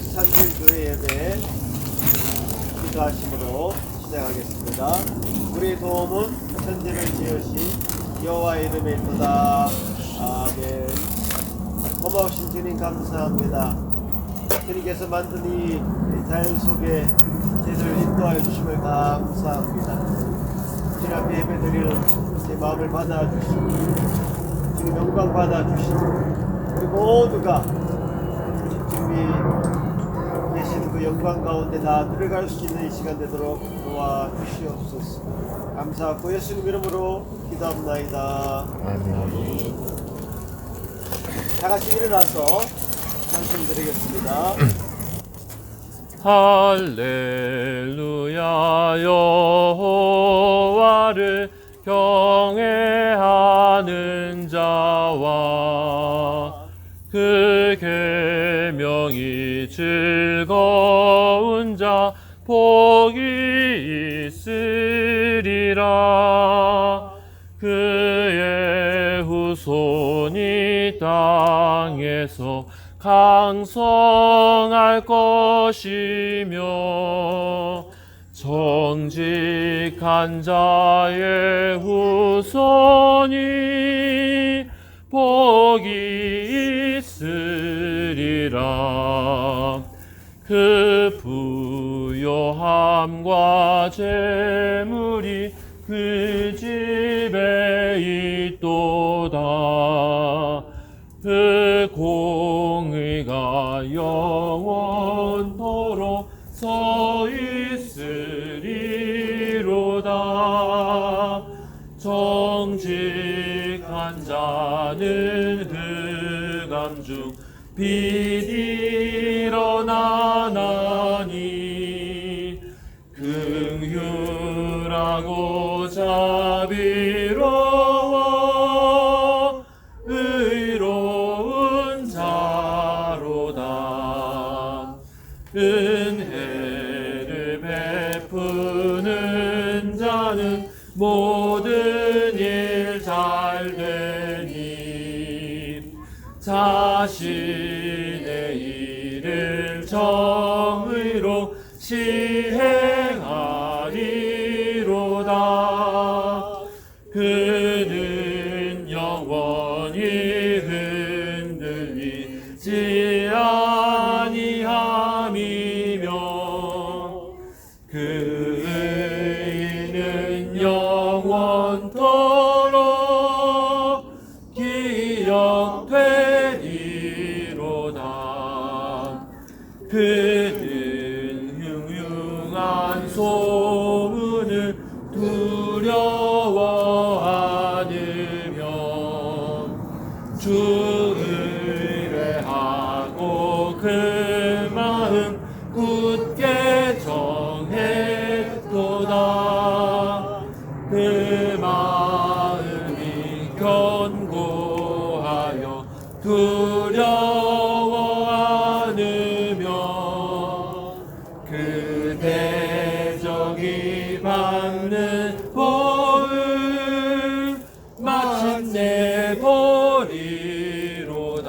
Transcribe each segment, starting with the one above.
산길교회 예배 기도하심으로 시작하겠습니다. 우리 도움은 천지를 지으신 여호와 이름에 있도다. 아멘. 고마우신 주님 감사합니다. 주님께서 만든 이 자연 속에 저희를 인도하여 주심을 감사합니다. 주님 앞에 예배드리는 제 마음을 받아주시고 주님 영광 받아주시고 우리 모두가 주님이 계시는 그 영광 가운데 다 들어갈 수 있는 이 시간 되도록 도와주시옵소서. 감사하고 예수님 이름으로 기도합나이다. 아멘. 다 같이 일어나서 찬송 드리겠습니다. 할렐루야. 여호와를 경외하는 자와 그 계명이 즐거운 자 복이 있으리라. 그의 후손이 땅에서 강성할 것이며 정직한 자의 후손이 복이 있으리라. 그 부요함과 재물이 그 집에 있도다. 그 공의가 영원토록 서 있으리로다. 정직한 자는 흑암 중 빛 일어나나니 긍휼하고 자비로워 의로운 자로다. 은혜를 베푸는 자는 모든 일 잘 되니 자신의 일을 정의로 시행하리로다. 그는 영원히 흔들리지 아니함이며 그 의는 영원토록 기억되리로다. 그는 흉흉한 소문을 두려워 않으며 주 의뢰하고 그 마음 굳게 정했도다. 그 마음이 견고하여 두려워 않으며 그 대적이 받는 복을 마침내 보리로다.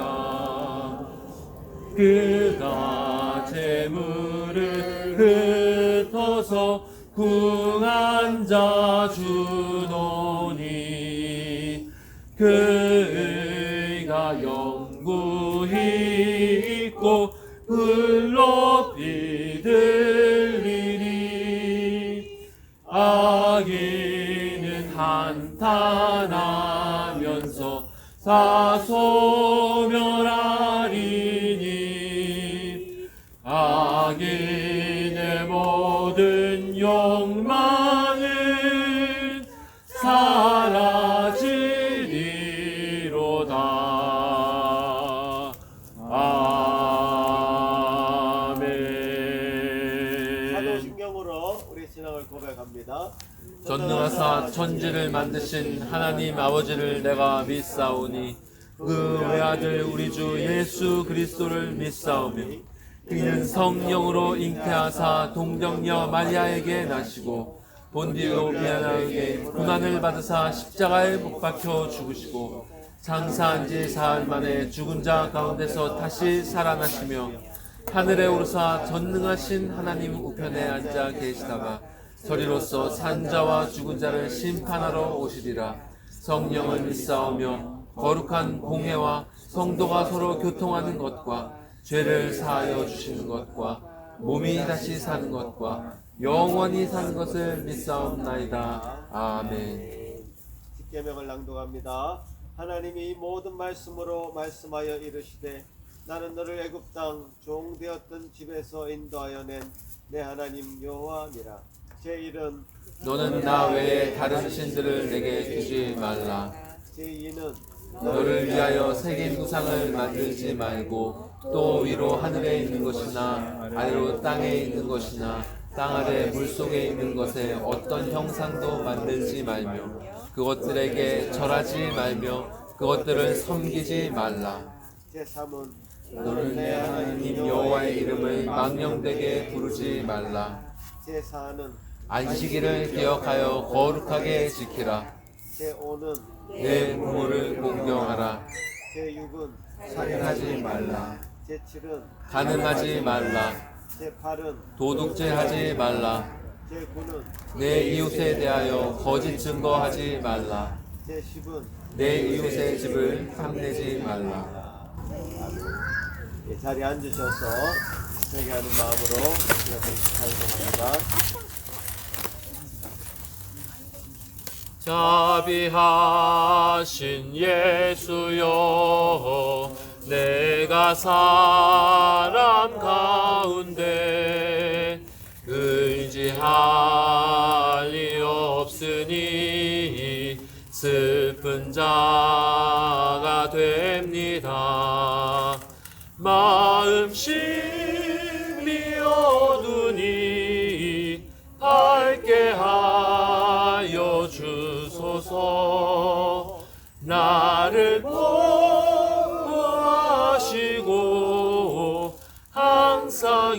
그가 재물을 흩어서 궁한 자 주노니 그 의가 영구히 있고 불로 비들리니 악인은 한탄하면서 사소멸하리니 악인의 모든 욕망은 사라지리로다. 아멘. 사도신경으로 우리 신앙을 고백합니다. 전능하사 천지를 만드신 하나님 아버지를 내가 믿사오니 그 외아들 우리 주 예수 그리스도를 믿사오며 그는 성령으로 잉태하사 동정녀 마리아에게 나시고 본디오 빌라에게 고난을 받으사 십자가에 못 박혀 죽으시고 장사한 지 사흘 만에 죽은 자 가운데서 다시 살아나시며 하늘에 오르사 전능하신 하나님 우편에 앉아 계시다가 저리로서 산자와 죽은 자를 심판하러 오시리라. 성령을 믿사오며 거룩한 공회와 성도가 서로 교통하는 것과 죄를 사하여 주시는 것과 몸이 다시 사는 것과 영원히 사는 것을 믿사옵나이다. 아멘. 십계명을 낭독합니다. 하나님이 모든 말씀으로 말씀하여 이르시되 나는 너를 애굽 땅 종되었던 집에서 인도하여 낸 내 하나님 여호와니라. 제1은 너는 나 외에 다른 신들을 내게 주지 말라. 제2는 너를 위하여 새긴 우상을 만들지 말고 또 위로 하늘에 있는 것이나 아래로 땅에 있는 것이나 땅 아래 물속에 있는 것에 어떤 형상도 만들지 말며 그것들에게 절하지 말며 그것들을 섬기지 말라. 제3은 너는 내 하나님 여호와의 이름을 망령되게 부르지 말라. 제4는 안식일을 기억하여 거룩하게 지키라. 제5는 내 부모를 공경하라. 제6은 살인하지 말라. 제7은 간음하지 말라. 제8은 도둑질하지 말라. 제9는 내 이웃에 대하여 거짓 증거하지 말라. 제10은 내 이웃의 집을 탐내지 말라. 자리에 앉으셔서 회개하는 마음으로 이렇게 찬송합니다. 자비하신 예수여 내가 사람 가운데 의지할 리 없으니 슬픈 자가 됩니다. 마음심 비어두니 밝게 하여 주소서. 나를 보호하시고 항상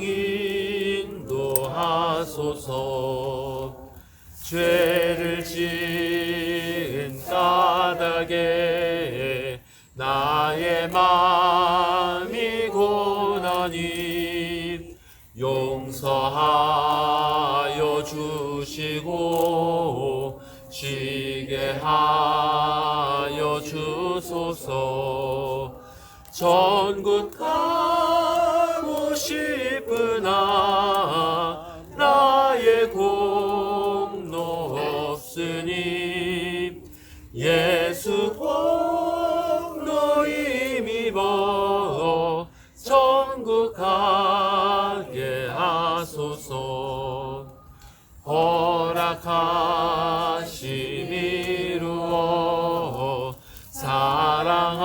인도하소서. 죄를 지은 까닭에 나의 마음이 고나니 용서하여 주시고 쉬게 하여 주소서. 천국 가고 싶으나 나의 공로 없으니 예수 공로 힘입어 천국 가게 하소서. 허락하심 이루어 사랑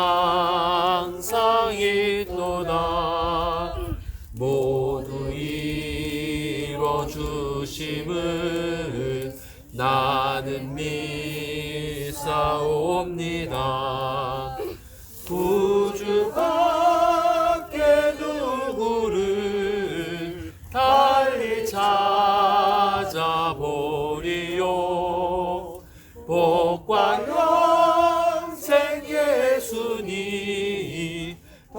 항상 있도다. 모두 이뤄 주심을 나는 믿사옵니다. 구주 밖에 누구를 달리 찾아보리요. 복과 영생 예수니 더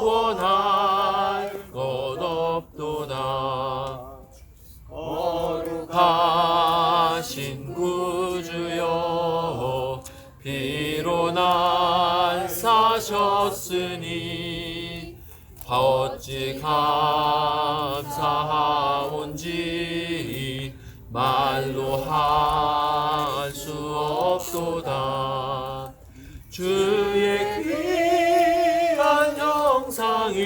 원할 것 없도다. 거룩하신 구주여 피로 날 사셨으니 어찌 감사하온지 말로 할 수 없도다. 주의 귀한 형상을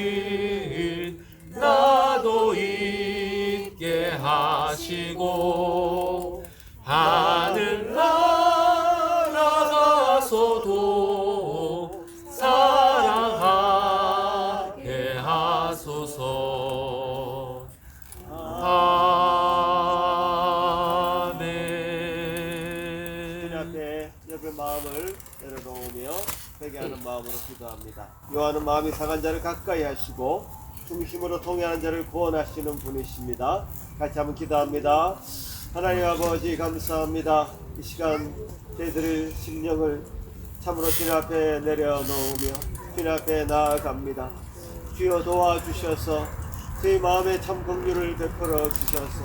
나도 잊게 하시고 하늘 나라 가서도 사랑하게 하소서. 주님 앞에 여러분 마음을 내려놓으며 회개하는 마음으로 기도합니다. 요하는 마음이 상한 자를 가까이 하시고 중심으로 통행하는 자를 구원하시는 분이십니다. 같이 한번 기도합니다. 하나님 아버지 감사합니다. 이 시간 저희들의 심령을 참으로 주님 앞에 내려놓으며 주님 앞에 나아갑니다. 주여 도와주셔서 저희 마음에 참 긍휼을 베풀어 주셔서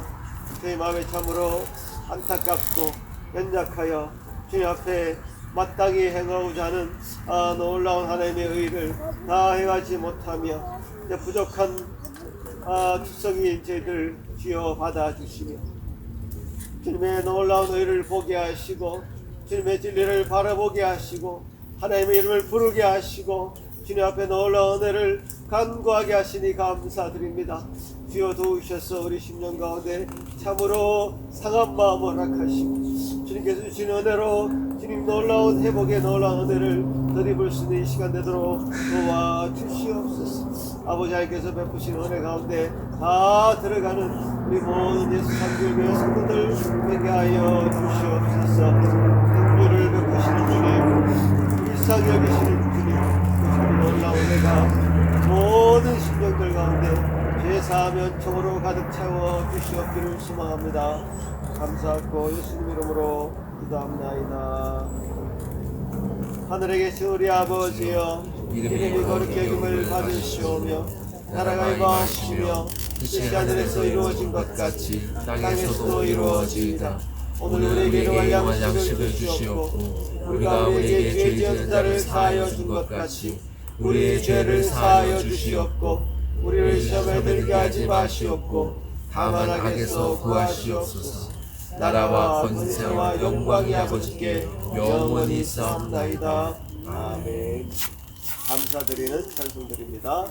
저희 마음에 참으로 안타깝고 연약하여 주님 앞에 마땅히 행하고자 하는 놀라운 하나님의 의를 다 행하지 못하며 부족한 투성이인 저희들 주여 받아주시며 주님의 놀라운 의를 보게 하시고 주님의 진리를 바라보게 하시고 하나님의 이름을 부르게 하시고 주님 앞에 놀라운 은혜를 간구하게 하시니 감사드립니다. 주여 도우셔서 우리 심령 가운데 참으로 상한 마음을 허락하시고 주님께서 주신 은혜로 주님 놀라운 회복의 놀라운 은혜를 덧입을 수 있는 이 시간 되도록 도와주시옵소서. 아버지 하나님께서 베푸신 은혜 가운데 다 들어가는 우리 모든 예수 산교회 성도들 되게 하여 주시옵소서. 긍휼을 베푸시는 주님, 일상 여기시는 주님, 그 놀라운 은혜가 모든 심령들 가운데 죄사하면 총으로 가득 채워 주시옵기를 소망합니다. 감사하고 예수님 이름으로 기도합나이다. 하늘에 계신 우리 아버지여, 이름이 거룩히 여김을 받으시오며 나라가 임하옵시며 뜻이 하늘에서 이루어진 것 같이 땅에서도 이루어지이다. 오늘 우리에게 일용할 양식을 주시옵고 우리가 우리에게 죄 지은 자를 사하여 준 것 같이 우리의 죄를 사하여 주시옵고 우리를 시험에 들게 하지 마시옵고 다만 악에서 구하시옵소서. 나라와 권세와 영광이 아버지께 영원히 있사옵나이다. 아멘. 감사드리는 찬송들입니다.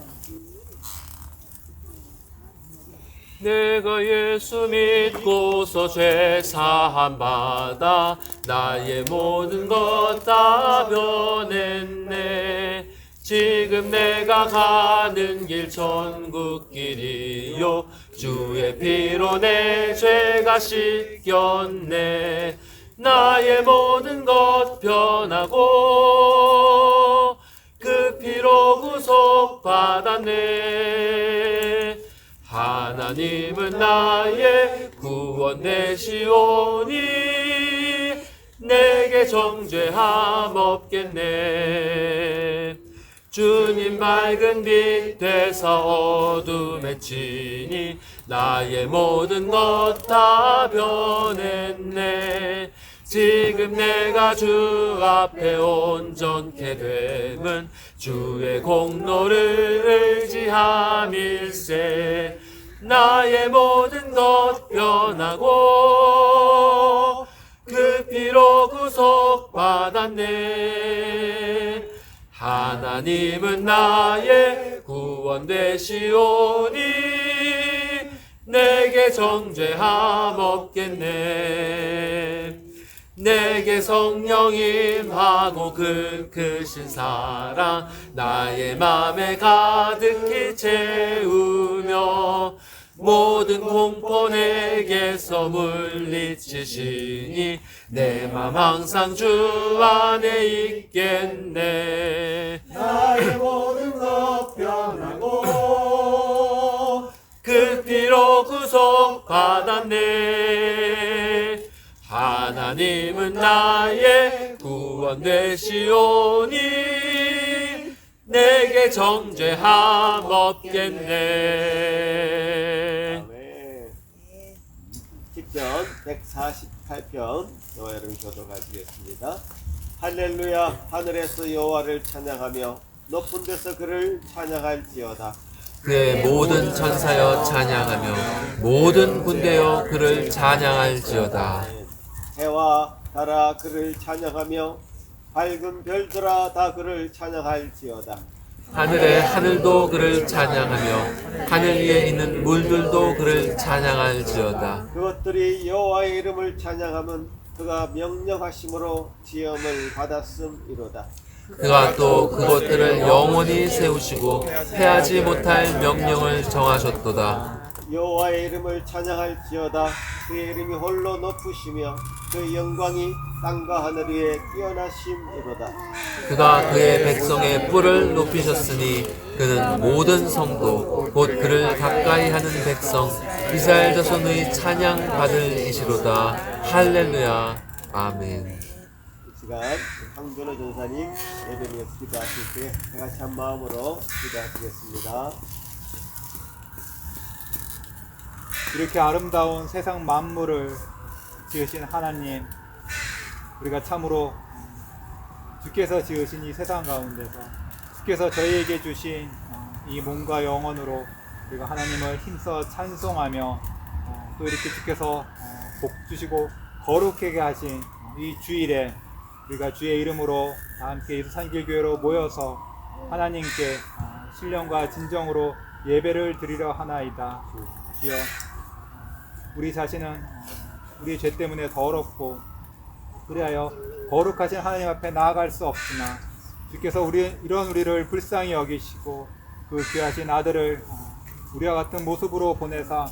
내가 예수 믿고서 죄 사함 받아 나의 모든 것 다 변했네. 지금 내가 가는 길 천국 길이요 주의 피로 내 죄가 씻겼네. 나의 모든 것 변하고 그 피로 구속 받았네. 하나님은 나의 구원 되시오니 내게 정죄함 없겠네. 주님 밝은 빛 되사 어둠에 치니 나의 모든 것 다 변했네. 지금 내가 주 앞에 온전케 됨은 주의 공로를 의지함일세. 나의 모든 것 변하고 그 피로 구속받았네. 하나님은 나의 구원 되시오니 내게 정죄함 없겠네. 내게 성령 임하고 그 크신 사랑 나의 맘에 가득히 채우며 모든 공포 내게서 물리치시니 내 맘 항상 주 안에 있겠네. 나의 모든 것 변하고 그 피로 구속받았네. 하나님은 나의 구원 되시오니 내게 정죄함 없겠네. 아멘. 시편 148편 여호와를 교도 가지겠습니다. 할렐루야. 하늘에서 여호와를 찬양하며 높은 데서 그를 찬양할지어다. 그의 모든 천사여 찬양하며 모든 군대여 그를 찬양할지어다. 해와 달아 그를 찬양하며 밝은 별들아 다 그를 찬양할지어다. 하늘의 하늘도 그를 찬양하며 하늘 위에 있는 물들도 그를 찬양할지어다. 그것들이 여호와의 이름을 찬양하면 그가 명령하심으로 지엄을 받았음이로다. 그가 또 그것들을 영원히 세우시고 패하지 못할 명령을 정하셨도다. 여호와의 이름을 찬양할지어다. 그의 이름이 홀로 높으시며 그 영광이 땅과 하늘 위에 뛰어나심이로다. 그가 그의 백성의 뿔을 높이셨으니 그는 모든 성도 곧 그를 가까이 하는 백성 이스라엘 자손의 찬양 받을 이시로다. 할렐루야. 아멘. 이 시간 황준호 전사님 예배를 기도하실 때 다 같이 한 마음으로 기도하시겠습니다. 이렇게 아름다운 세상 만물을 지으신 하나님, 우리가 참으로 주께서 지으신 이 세상 가운데서 주께서 저희에게 주신 이 몸과 영혼으로 우리가 하나님을 힘써 찬송하며 또 이렇게 주께서 복 주시고 거룩하게 하신 이 주일에 우리가 주의 이름으로 다 함께 이수산길교회로 모여서 하나님께 신령과 진정으로 예배를 드리려 하나이다. 주여, 우리 자신은 우리 죄 때문에 더럽고 그리하여 거룩하신 하나님 앞에 나아갈 수 없으나 주께서 이런 우리를 불쌍히 여기시고 그 귀하신 아들을 우리와 같은 모습으로 보내사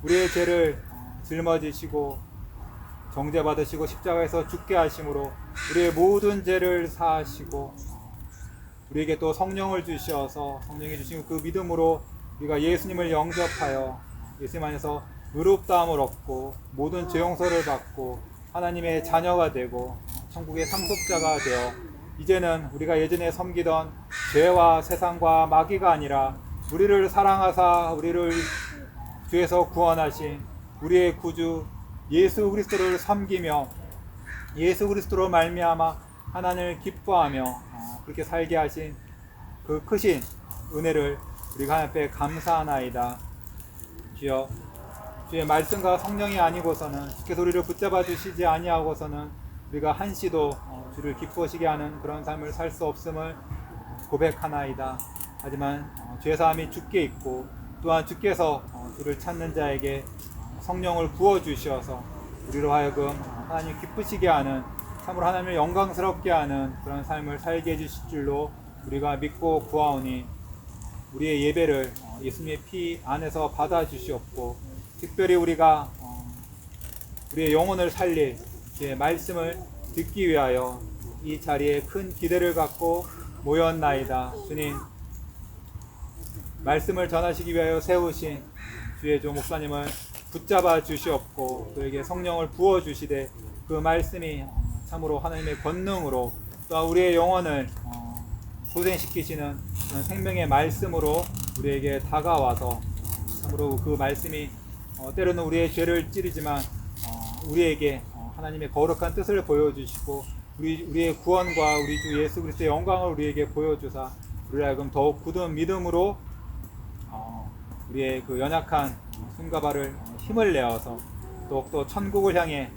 우리의 죄를 짊어지시고 정죄받으시고 십자가에서 죽게 하심으로 우리의 모든 죄를 사하시고 우리에게 또 성령을 주셔서 성령이 주신 그 믿음으로 우리가 예수님을 영접하여 예수님 안에서 의롭다함을 얻고 모든 죄 용서를 받고 하나님의 자녀가 되고 천국의 상속자가 되어 이제는 우리가 예전에 섬기던 죄와 세상과 마귀가 아니라 우리를 사랑하사 우리를 죄에서 구원하신 우리의 구주 예수 그리스도를 섬기며 예수 그리스도로 말미암아 하나님을 기뻐하며 그렇게 살게 하신 그 크신 은혜를 우리가 하나님 앞에 감사하나이다. 주여, 주의 말씀과 성령이 아니고서는 주께서 우리를 붙잡아 주시지 아니하고서는 우리가 한시도 주를 기쁘시게 하는 그런 삶을 살 수 없음을 고백하나이다. 하지만 죄사함이 주께 있고 또한 주께서 주를 찾는 자에게 성령을 부어주셔서 우리로 하여금 하나님 기쁘시게 하는 참으로 하나님을 영광스럽게 하는 그런 삶을 살게 해주실 줄로 우리가 믿고 구하오니 우리의 예배를 예수님의 피 안에서 받아주시옵고 특별히 우리가 우리의 영혼을 살릴 주의 말씀을 듣기 위하여 이 자리에 큰 기대를 갖고 모였나이다. 주님, 말씀을 전하시기 위하여 세우신 주의 종 목사님을 붙잡아 주시옵고 그에게 성령을 부어 주시되 그 말씀이 참으로 하나님의 권능으로 또 우리의 영혼을 소생시키시는 그런 생명의 말씀으로 우리에게 다가와서 참으로 그 말씀이 때로는 우리의 죄를 찌르지만 우리에게 하나님의 거룩한 뜻을 보여주시고 우리의 구원과 우리 주 예수 그리스도의 영광을 우리에게 보여주사 우리를 하여금 더욱 굳은 믿음으로 우리의 그 연약한 손과 발을 힘을 내어서 더욱더 천국을 향해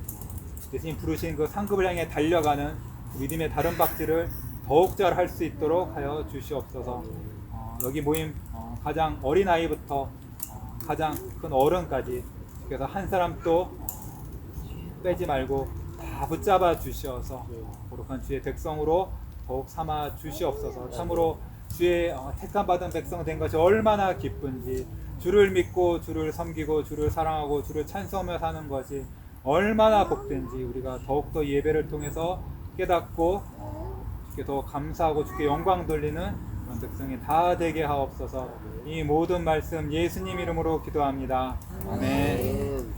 예수님 부르신 그 상급을 향해 달려가는 믿음의 다른 박질을 더욱 잘 할 수 있도록 하여 주시옵소서. 여기 모임 가장 어린 아이부터 가장 큰 어른까지 그래서 한 사람도 빼지 말고 다 붙잡아 주시어서 거룩한 주의 백성으로 더욱 삼아 주시옵소서. 참으로 주의 택함 받은 백성 된 것이 얼마나 기쁜지 주를 믿고 주를 섬기고 주를 사랑하고 주를 찬송하며 사는 것이 얼마나 복된지 우리가 더욱더 예배를 통해서 깨닫고 주께 더 감사하고 주께 영광 돌리는 그런 백성이 다 되게 하옵소서. 이 모든 말씀 예수님 이름으로 기도합니다. 아멘.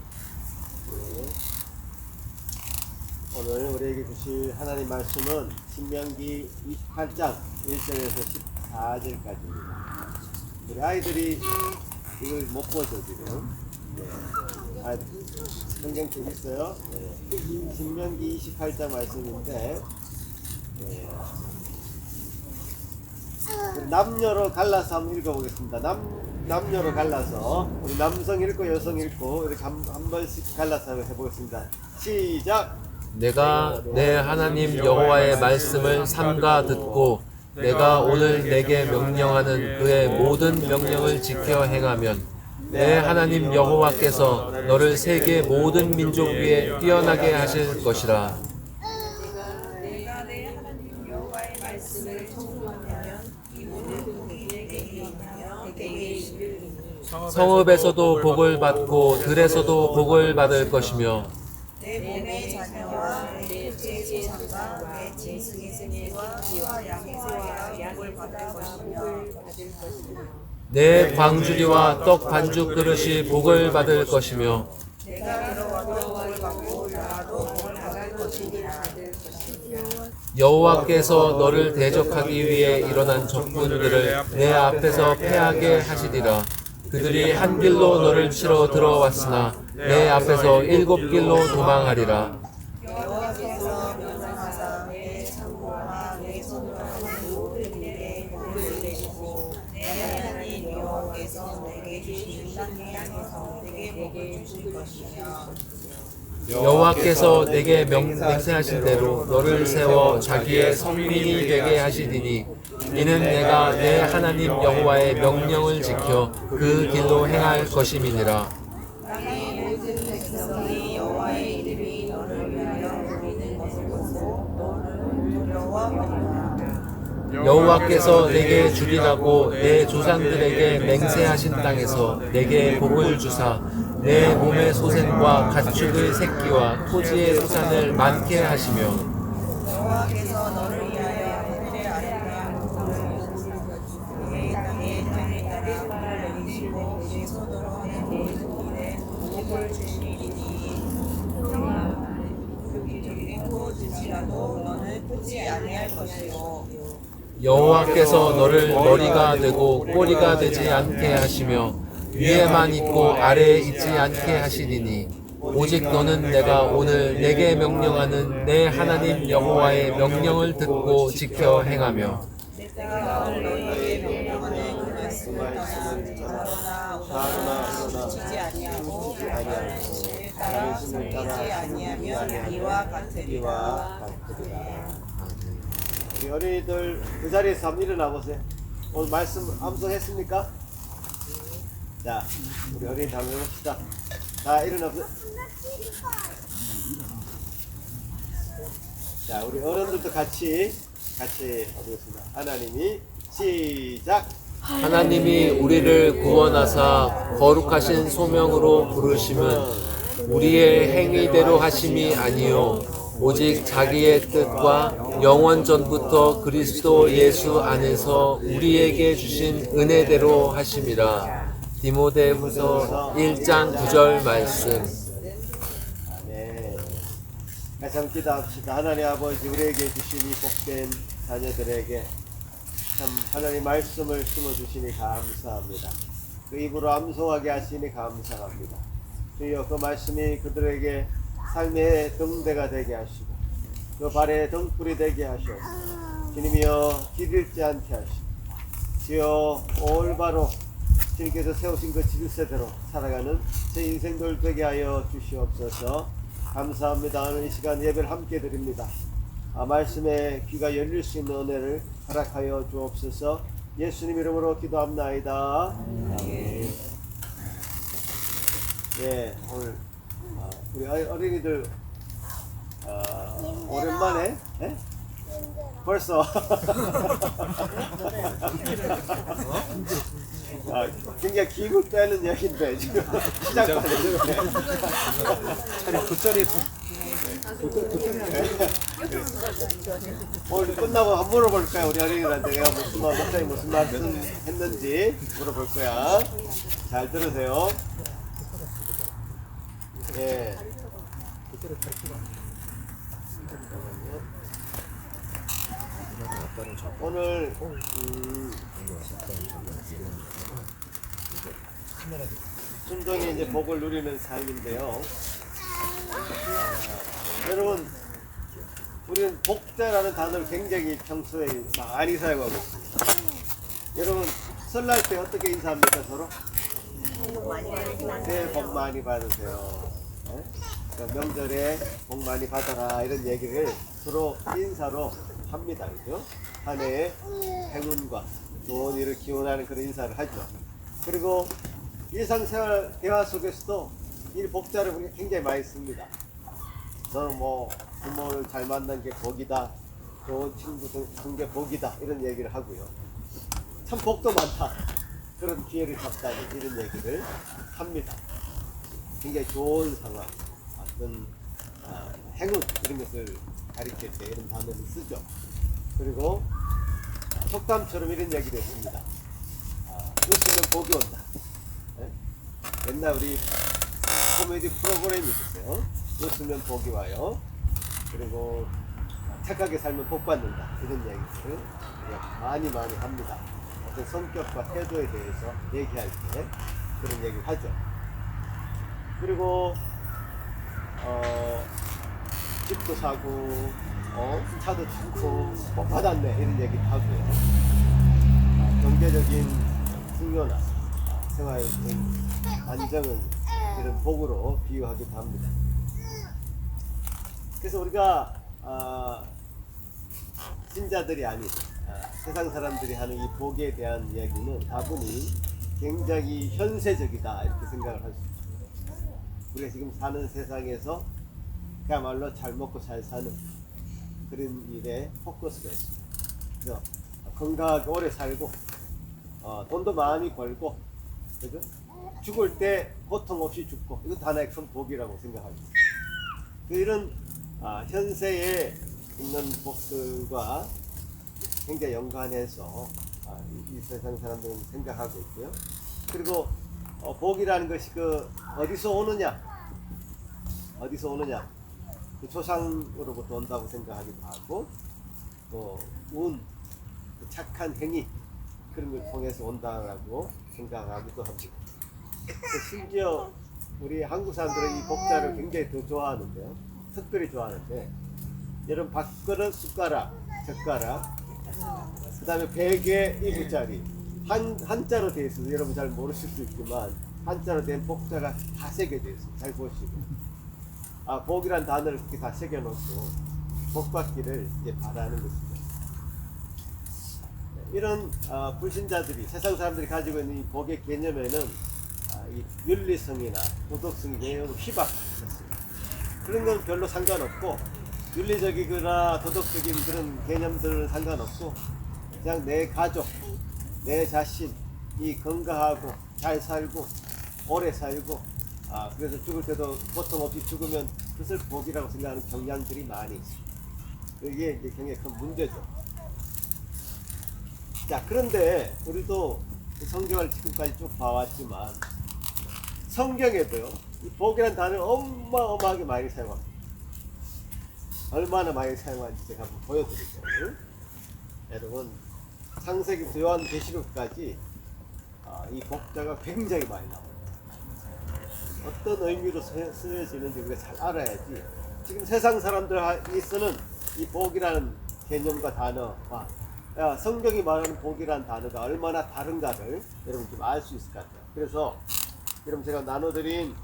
오늘 우리에게 주실 하나님 말씀은 신명기 28장 1절에서 14절까지입니다. 우리 아이들이 이걸 못 보죠 지금. 성경 책 있어요. 신명기 28장 말씀인데 남녀로 갈라서 한번 읽어보겠습니다. 남녀로 갈라서 우리 남성 읽고 여성 읽고 이렇게 한 번씩 갈라서 해보겠습니다. 시작. 내가 내 하나님 여호와의 말씀을 삼가 듣고 내가 오늘 내게 명령하는 그의 모든 명령을 지켜 행하면 내 하나님 여호와께서 너를 세계 모든 민족 위에 뛰어나게 하실 것이라. 내가 내 하나님 여호와의 말씀을 청종하면 이 모든 복이 내게 임하며 내게 이르리니 성읍에서도 복을 받고 들에서도 복을 받을 것이며 내 몸의 자녀와 내 제사장과 내 짐승의 생애와 피와 양의 새와 복을 받을 것이며 내 광주리와 떡 반죽 그릇이 복을 받을 것이며 내가 들어와도 복을 받고 나도 복을 받을 것이니라. 여호와께서 너를 대적하기 위해 일어난 적군들을 내 앞에서 패하게 하시리라. 그들이 한 길로 너를 치러 들어왔으나 내 앞에서 7길로 도망하리라. 여호와께서 명령하사 내 창고와 내 손으로 하는 모든 일에 복을 내리시고 내 하나님 여호와께서 내게 주신 땅에 향해서 내게 복을 주실 것이며 여호와께서 내게 맹세하신 대로 너를 세워 자기의 성민이 되게 하시리니 이는 내가 내 하나님 여호와의 명령을 지켜 그 길로 행할 것임이니라. 땅의 모든 백성이 여호와의 이름이 너를 위하여 부르는 것을 보고 너를 두려워하리라. 여호와께서 내게 주리라고 내 조상들에게 맹세하신 땅에서 내게 복을 주사 내 몸의 소생과 가축의 새끼와 토지의 소산을 많게 하시며 여호와께서 너를 위하여 하늘의 아름다운 복을 내 땅에 따라 복을 내리시고 내 손으로 하는 모든 일에 복을 주시리니 그리고 주시라도 너는 끊지 아니할 것이요 여호와께서 너를 머리가 되고 꼬리가 되지 않게 하시며 위에만 있고 아래에 있지 않게 하시리니 오직 너는 내가 오늘 내게 명령하는 내 하나님 여호와의 명령을 듣고 지켜 행하며 내가 오늘 너희에게 명령하는 그 말씀을 따르나 지지 아니하고 말씀을 따라 지지 아니하면 이와 같으리라. 우리 어린이들 그 자리에서 한번 일어나 보세요. 오늘 말씀 암송했습니까? 자, 우리 어린이들 한번 해봅시다. 자, 일어나 보세요. 자, 우리 어른들도 같이 하겠습니다. 하나님이 시작. 하나님이 우리를 구원하사 거룩하신 소명으로 부르심은 우리의 행위대로 하심이 아니요 오직 자기의 뜻과 영원 전부터 그리스도 예수 안에서 우리에게 주신 은혜대로 하심이라. 디모데후서 1장 9절 말씀. 네. 같이 한번 기도합시다. 하나님 아버지, 우리에게 주신 이 복된 자녀들에게 참 하나님 말씀을 심어주시니 감사합니다. 그 입으로 암송하게 하시니 감사합니다. 주여, 그 말씀이 그들에게 삶의 등대가 되게 하시고 그 발의 등불이 되게 하셔서 주님이여 길 잃지 않게 하시고 주여 올바로 주님께서 세우신 그 질서대로 살아가는 제 인생들 되게 하여 주시옵소서. 감사합니다. 오늘 이 시간 예배를 함께 드립니다. 말씀에 귀가 열릴 수 있는 은혜를 허락하여 주옵소서. 예수님 이름으로 기도합나이다. 아멘. 예, 오늘 우리 어린이들 오랜만에 벌써 굉장히 기고 빼는 얘기인데 지금 시작하는 오늘 끝나고 한번 물어볼까요? 우리 어린이들한테 내가 목사님 무슨 말씀 했는지 물어볼 거야. 잘 들으세요. 예. 오늘 순종이 이제 복을 누리는 삶인데요. 여러분, 우리는 복되라는 단어를 굉장히 평소에 많이 사용하고 있습니다. 여러분, 설날 때 어떻게 인사합니까 서로? 새해 복 많이 받으세요. 네? 명절에 복 많이 받아라 이런 얘기를 서로 인사로 합니다. 그죠? 한 해의 행운과 좋은 일을 기원하는 그런 인사를 하죠. 그리고 일상생활 대화 속에서도 이 복자를 우리가 굉장히 많이 씁니다. 너는 뭐 부모를 잘 만난 게 복이다, 좋은 친구 둔 게 복이다 이런 얘기를 하고요. 참 복도 많다, 그런 기회를 잡다니 이런 얘기를 합니다. 굉장히 좋은 상황, 어떤 행운 이런 것을 가리킬 때 이런 단어를 쓰죠. 그리고 속담처럼 이런 얘기를 했습니다. 웃으면 복이 온다. 네? 옛날 우리 코미디 프로그램이 있었어요. 웃으면 복이 와요. 그리고 착하게 살면 복 받는다. 이런 얘기를 많이 합니다. 어떤 성격과 태도에 대해서 얘기할 때 그런 얘기를 하죠. 그리고 집도 사고 차도 좋고 받았네 이런 얘기도 하고요. 경제적인 풍요나 생활적인 안정은 이런 복으로 비유하기도 합니다. 그래서 우리가 신자들이 아닌 세상 사람들이 하는 이 복에 대한 이야기는 다분히 굉장히 현세적이다 이렇게 생각을 할 수 있습니다. 우리가 지금 사는 세상에서 그야말로 잘 먹고 잘 사는 그런 일에 포커스가 있습니다. 그래서 건강하게 오래 살고 돈도 많이 벌고 그죠? 죽을 때 고통 없이 죽고 이것도 하나의 큰 복이라고 생각합니다. 이런 현세에 있는 복들과 굉장히 연관해서 이 세상 사람들은 생각하고 있고요. 그리고 복이라는 것이 어디서 오느냐 그 조상으로부터 온다고 생각하기도 하고 또 운, 착한 행위 그런 걸 통해서 온다라고 생각하기도 합니다. 심지어 우리 한국 사람들은 이 복자를 굉장히 더 좋아하는데요. 특별히 좋아하는데 여러분 밥그릇, 숟가락, 젓가락 그 다음에 베개, 이불자리 한자로 되어 있어서 여러분 잘 모르실 수 있지만 한자로 된 복자가 다 새겨져 있어요. 잘 보시고 복이란 단어를 그렇게 다 새겨놓고 복받기를 이제 바라는 것이죠. 이런 불신자들이 세상 사람들이 가지고 있는 이 복의 개념에는 이 윤리성이나 도덕성이 매우 희박했습니다. 그런 건 별로 상관없고 윤리적이거나 도덕적인 그런 개념들은 상관없고 그냥 내 가족, 내 자신이 건강하고 잘 살고 오래 살고 그래서 죽을 때도 고통 없이 죽으면 그것을 복이라고 생각하는 경향들이 많이 있습니다. 이게 이제 굉장히 큰 문제죠. 자, 그런데 우리도 성경을 지금까지 쭉 봐왔지만 성경에도요 이 복이라는 단어를 어마어마하게 많이 사용합니다. 얼마나 많이 사용하는지 제가 한번 보여드릴게요. 여러분 창세기부터 요한계시록까지 이 복자가 굉장히 많이 나옵니다. 어떤 의미로 쓰여지는지 우리가 잘 알아야지 지금 세상 사람들이 쓰는 이 복이라는 개념과 단어와 성경이 말하는 복이라는 단어가 얼마나 다른가를 여러분 좀 알 수 있을 것 같아요. 그래서 여러분 제가 나눠드린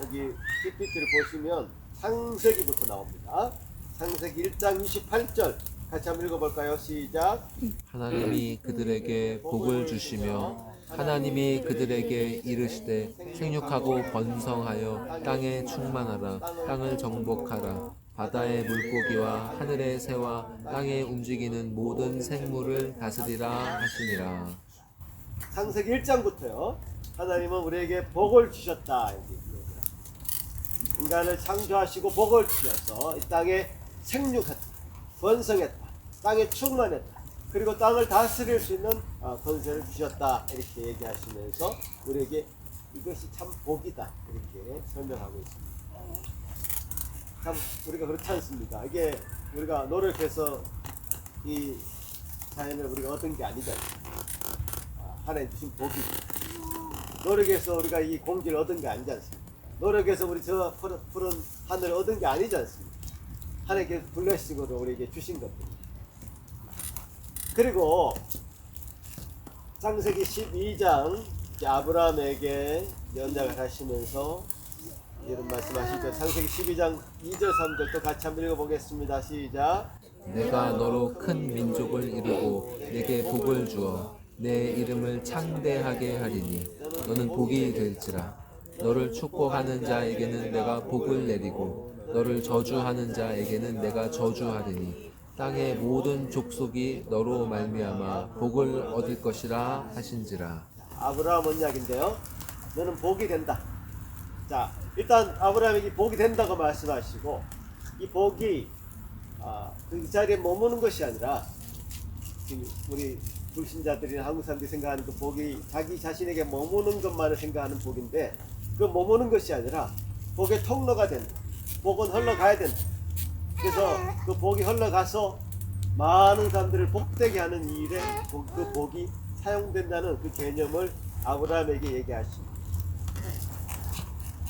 여기 PPT를 보시면 창세기부터 나옵니다. 창세기 1장 28절 같이 한번 읽어볼까요? 시작. 하나님이 그들에게 복을 주시며 하나님이 그들에게 이르시되 생육하고 번성하여 땅에 충만하라. 땅을 정복하라. 바다의 물고기와 하늘의 새와 땅에 움직이는 모든 생물을 다스리라 하시니라. 창세기 1장부터요. 하나님은 우리에게 복을 주셨다. 인간을 창조하시고 복을 주셔서 이 땅에 생육했다. 번성했다. 땅에 충만했다. 그리고 땅을 다스릴 수 있는 권세를 주셨다. 이렇게 얘기하시면서 우리에게 이것이 참 복이다. 이렇게 설명하고 있습니다. 참 우리가 그렇지 않습니까? 이게 우리가 노력해서 이 자연을 우리가 얻은 게 아니잖아요. 하나님 주신 복이죠. 노력해서 우리가 이 공기를 얻은 게 아니지 않습니까? 노력해서 우리 저 푸른 하늘을 얻은 게 아니지 않습니까? 하나님께서 블레싱으로 우리에게 주신 것입니다. 그리고 창세기 12장 아브라함에게 연약을 하시면서 이런 말씀하시죠. 창세기 12장 2절 3절 또 같이 한번 읽어보겠습니다. 시작. 내가 너로 큰 민족을 이루고 내게 복을 주어 내 이름을 창대하게 하리니 너는 복이 될지라. 너를 축복하는 자에게는 내가 복을 내리고 너를 저주하는 자에게는 내가 저주하리니 땅의 모든 족속이 너로 말미암아 복을 얻을 것이라 하신지라. 아브라함 언약인데요. 너는 복이 된다. 자, 일단 아브라함에게 복이 된다고 말씀하시고 이 복이 그 자리에 머무는 것이 아니라 지금 우리 불신자들이나 한국 사람들이 생각하는 그 복이 자기 자신에게 머무는 것만을 생각하는 복인데 그 머무는 것이 아니라 복의 통로가 된다. 복은 흘러가야 된다. 그래서 그 복이 흘러가서 많은 사람들을 복되게 하는 일에 그 복이 사용된다는 그 개념을 아브라함에게 얘기하십니다.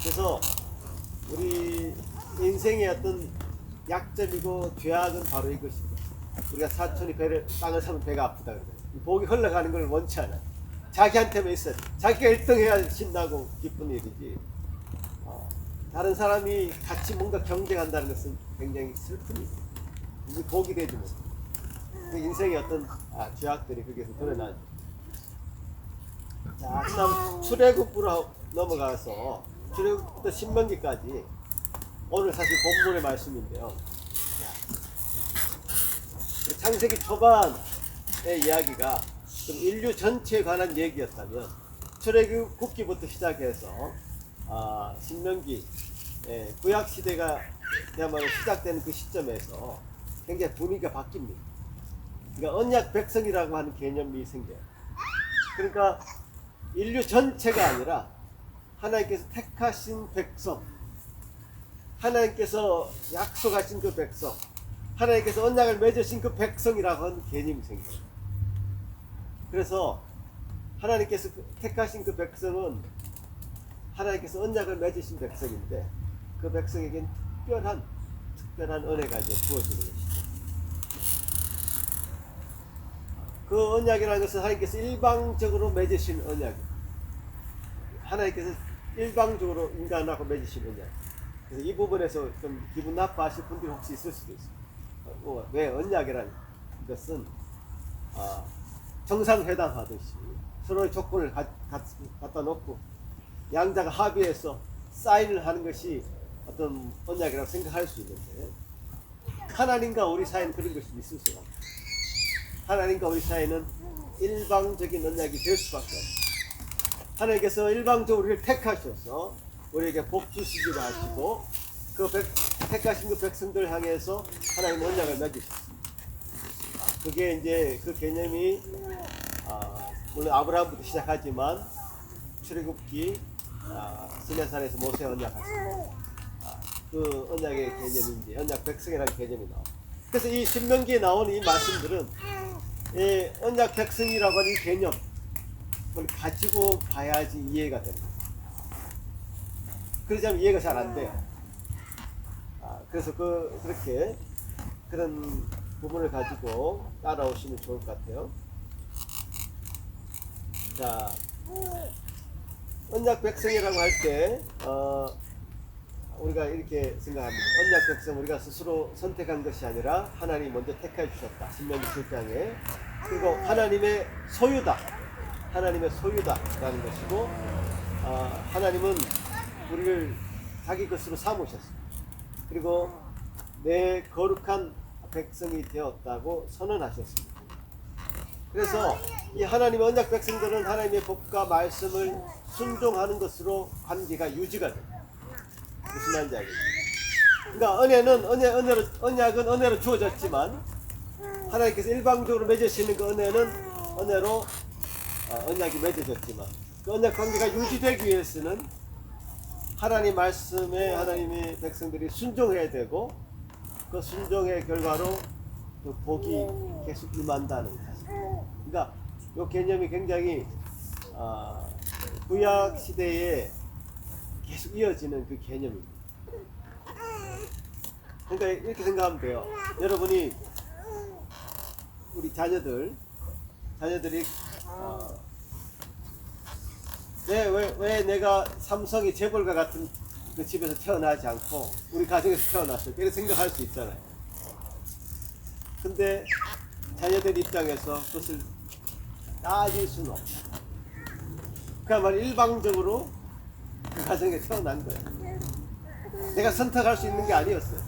그래서 우리 인생의 어떤 약점이고 죄악은 바로 이것입니다. 우리가 사촌이 땅을 사면 배가 아프다 그래요. 복이 흘러가는 걸 원치 않아요. 자기한테만 있어요. 자기가 1등해야 신나고 기쁜 일이지. 다른 사람이 같이 뭔가 경쟁한다는 것은 굉장히 슬픈 일이에요. 이게 복이 되지 못해요. 그 인생의 어떤 죄악들이 거기에서 드러나죠. 자, 그다음 출애굽부로 넘어가서 출애굽부터 신명기까지 오늘 사실 본문의 말씀인데요. 창세기 초반의 이야기가 좀 인류 전체에 관한 얘기였다면 출애굽기부터 시작해서 신명기 구약 시대가 그야말로 시작되는 그 시점에서 굉장히 분위기가 바뀝니다. 그러니까 언약 백성이라고 하는 개념이 생겨요. 그러니까 인류 전체가 아니라 하나님께서 택하신 백성, 하나님께서 약속하신 그 백성, 하나님께서 언약을 맺으신 그 백성이라고 하는 개념이 생겨요. 그래서 하나님께서 택하신 그 백성은 하나님께서 언약을 맺으신 백성인데 그 백성에겐 특별한 은혜가 이제 부어지는 것이죠. 그 언약이라는 것은 하나님께서 일방적으로 맺으신 언약. 하나님께서 일방적으로 인간하고 맺으신 언약. 그래서 이 부분에서 좀 기분 나빠하실 분들이 혹시 있을 수도 있어요. 왜 언약이라는 것은 정상회담 하듯이 서로의 조건을 갖다 놓고 양자가 합의해서 사인을 하는 것이 어떤 언약이라고 생각할 수 있는데 하나님과 우리 사이는 그런 것이 있을 수가 없어요. 하나님과 우리 사이는 일방적인 언약이 될 수밖에 없어요. 하나님께서 일방적으로 우리를 택하셔서 우리에게 복 주시기로 하시고 그 택하신 그 백성들 향해서 하나님 언약을 맺으셨습니다. 그게 이제 그 개념이 물론 아브라함부터 시작하지만 출애굽기 시내산에서 모세 언약하셨습니다. 그 언약의 개념이 이제 언약 백성이라는 개념이 나옵니다. 그래서 이 신명기에 나오는 이 말씀들은 이 언약 백성이라고 하는 개념을 가지고 봐야지 이해가 됩니다. 그러지 않으면 이해가 잘 안 돼요. 그래서 그렇게 그런 부분을 가지고 따라오시면 좋을 것 같아요. 자, 언약 백성이라고 할 때 우리가 이렇게 생각합니다. 언약 백성 우리가 스스로 선택한 것이 아니라 하나님이 먼저 택해 주셨다. 신명기 7장에. 그리고 하나님의 소유다. 하나님의 소유다라는 것이고 하나님은 우리를 자기 것으로 삼으셨습니다. 그리고 내 거룩한 백성이 되었다고 선언하셨습니다. 그래서 이 하나님의 언약 백성들은 하나님의 법과 말씀을 순종하는 것으로 관계가 유지가 됩니다. 무슨 말인지 알겠습니다. 그러니까 언약은 은혜로 주어졌지만 하나님께서 일방적으로 맺으시는 그 은혜로 언약이 맺어졌지만 그 언약 관계가 유지되기 위해서는 하나님 말씀에 하나님의 백성들이 순종해야 되고 그 순종의 결과로 그 복이 계속 임한다는 사실. 그러니까 이 개념이 굉장히 구약 시대에 계속 이어지는 그 개념입니다. 그러니까 이렇게 생각하면 돼요. 여러분이 우리 자녀들이 왜 내가 삼성이 재벌가 같은 그 집에서 태어나지 않고 우리 가정에서 태어났어요? 이렇게 생각할 수 있잖아요. 근데 자녀들 입장에서 그것을 따질 수는 없다. 그야말로 일방적으로 그 가정에 태어난 거예요. 내가 선택할 수 있는 게 아니었어요.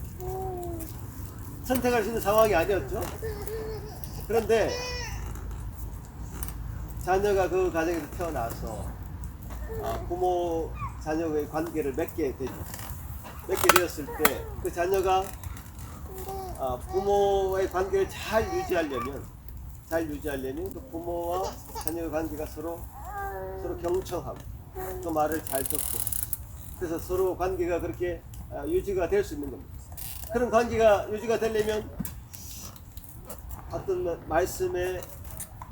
선택할 수 있는 상황이 아니었죠. 그런데 자녀가 그 가정에서 태어나서 부모 자녀의 관계를 맺게 되었을 때 그 자녀가 부모의 관계를 잘 유지하려면 그 부모와 자녀의 관계가 서로 경청하고 그 말을 잘 듣고 그래서 서로 관계가 그렇게 유지가 될 수 있는 겁니다. 그런 관계가 유지가 되려면 어떤 말씀의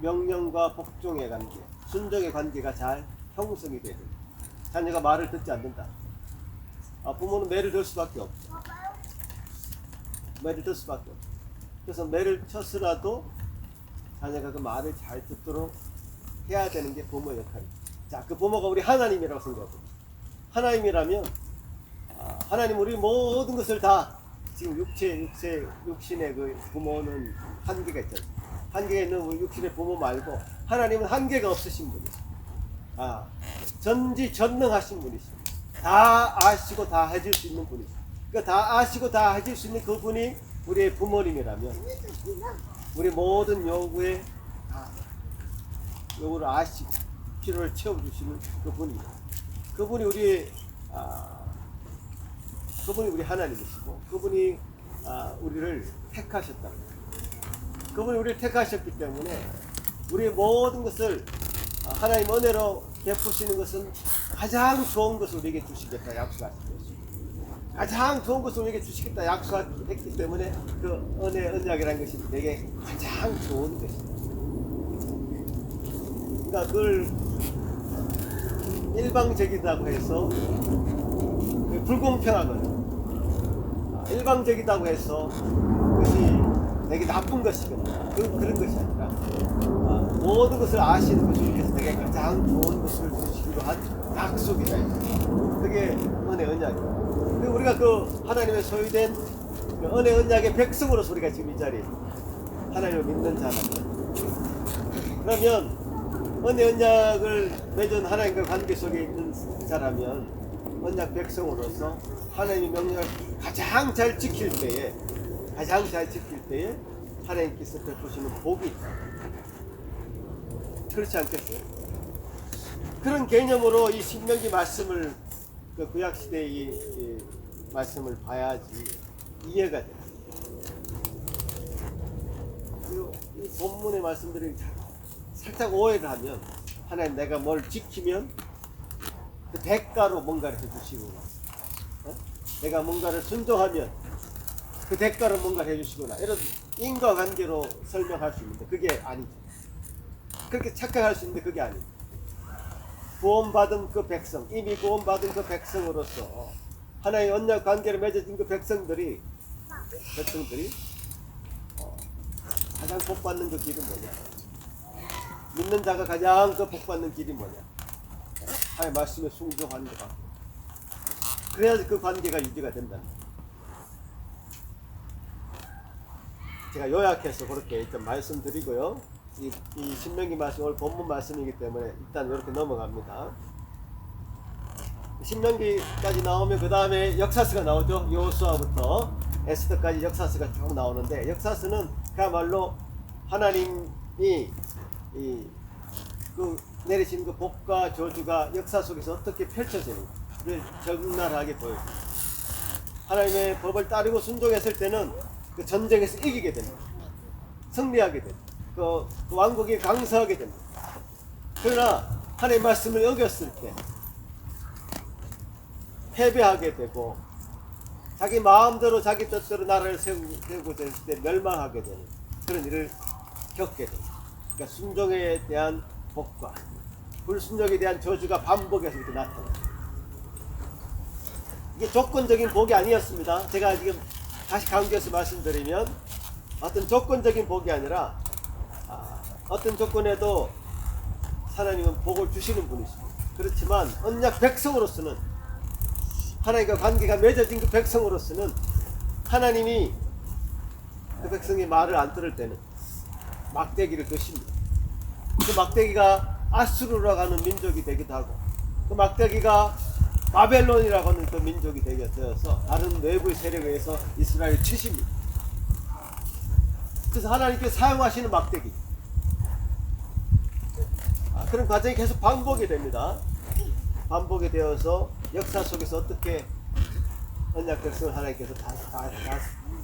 명령과 복종의 관계, 순종의 관계가 잘 형성이 돼야 됩니다. 자녀가 말을 듣지 않는다. 부모는 매를 들 수밖에 없죠. 매를 들 수밖에 없죠. 그래서 매를 쳤으라도 자녀가 그 말을 잘 듣도록 해야 되는 게 부모 역할입니다. 자, 그 부모가 우리 하나님이라고 생각합니다. 하나님이라면 하나님 우리 모든 것을 다 지금 육신의 그 부모는 한계가 있잖아요. 한계가 있는 우리 육신의 부모 말고 하나님은 한계가 없으신 분이세요. 전지전능하신 분이시죠. 다 아시고 다 해줄 수 있는 분이시죠. 그러니까 다 아시고 다 해줄 수 있는 그분이 우리의 부모님이라면 우리 모든 요구를 아시고 필요를 채워주시는 그분입니다. 그분이 우리 하나님이시고 그분이 우리를 택하셨다. 그분이 우리를 택하셨기 때문에 우리의 모든 것을 하나님 은혜로 베푸시는 것은 가장 좋은 것을 우리에게 주시겠다 약속하신 것입니다. 가장 좋은 것을 우리에게 주시겠다 약속했기 때문에 그 언약이라는 것이 내게 가장 좋은 것입니다. 그러니까 그걸 일방적이라고 해서 불공평하거나 일방적이라고 해서 그것이 내게 나쁜 것이거나 그런 것이 아니라 모든 것을 아시는 것을 위해서 내게 가장 좋은 것을 주시기로 한 약속이다. 그게 은혜 언약이에요. 우리가 그 하나님의 소유된 그 은혜 언약의 백성으로서 우리가 지금 이 자리에 하나님을 믿는 자라면, 그러면 은혜 언약을 맺은 하나님과 관계 속에 있는 자라면 언약 백성으로서 하나님의 명령을 가장 잘 지킬 때에 하나님께서 베푸시는 복이 있다. 그렇지 않겠어요? 그런 개념으로 이 신명기 말씀을 그 구약 시대의 이 말씀을 봐야지 이해가 돼요. 이 본문의 말씀들이 살짝 오해를 하면 하나님 내가 뭘 지키면 그 대가로 뭔가를 해주시구나. 내가 뭔가를 순종하면 그 대가로 뭔가를 해주시구나. 이런 인과관계로 설명할 수 있는데 그게 아니죠. 그렇게 착각할 수 있는데 그게 아니죠. 구원받은 그 백성, 이미 구원받은 그 백성으로서 하나의 언약 관계를 맺어진 그 백성들이 가장 복받는 그 길은 뭐냐? 믿는 자가 가장 그 복받는 길이 뭐냐? 하나의 말씀에 순종하는 것 같고, 그래야지 그 관계가 유지가 된다. 제가 요약해서 그렇게 좀 말씀드리고요. 이 신명기 말씀 오늘 본문 말씀이기 때문에 일단 이렇게 넘어갑니다. 신명기까지 나오면 그 다음에 역사서가 나오죠. 여호수아부터 에스더까지 역사서가 쭉 나오는데, 역사서는 그야말로 하나님이 그 내리신 그 복과 저주가 역사 속에서 어떻게 펼쳐지는지를 적나라하게 보여요. 하나님의 법을 따르고 순종했을 때는 그 전쟁에서 이기게 됩니다. 승리하게 됩니다. 그 왕국이 강성하게 됩니다. 그러나 하나님의 말씀을 어겼을 때 패배하게 되고 자기 마음대로 자기 뜻대로 나라를 세우고자 했을 때 멸망하게 되는 그런 일을 겪게 됩니다. 그러니까 순종에 대한 복과 불순종에 대한 저주가 반복해서 이렇게 나타납니다. 이게 조건적인 복이 아니었습니다. 제가 지금 다시 강조해서 말씀드리면 어떤 조건적인 복이 아니라 어떤 조건에도 하나님은 복을 주시는 분이십니다. 그렇지만 언약 백성으로서는, 하나님과 관계가 맺어진 그 백성으로서는 하나님이 그 백성의 말을 안 들을 때는 막대기를 드십니다. 그 막대기가 아수르라고 하는 민족이 되기도 하고, 그 막대기가 바벨론이라고 하는 그 민족이 되어서 다른 외부의 세력에 의해서 이스라엘을 치십니다. 그래서 하나님께서 사용하시는 막대기, 그런 과정이 계속 반복이 됩니다. 반복이 되어서 역사 속에서 어떻게 언약 백성을 하나님께서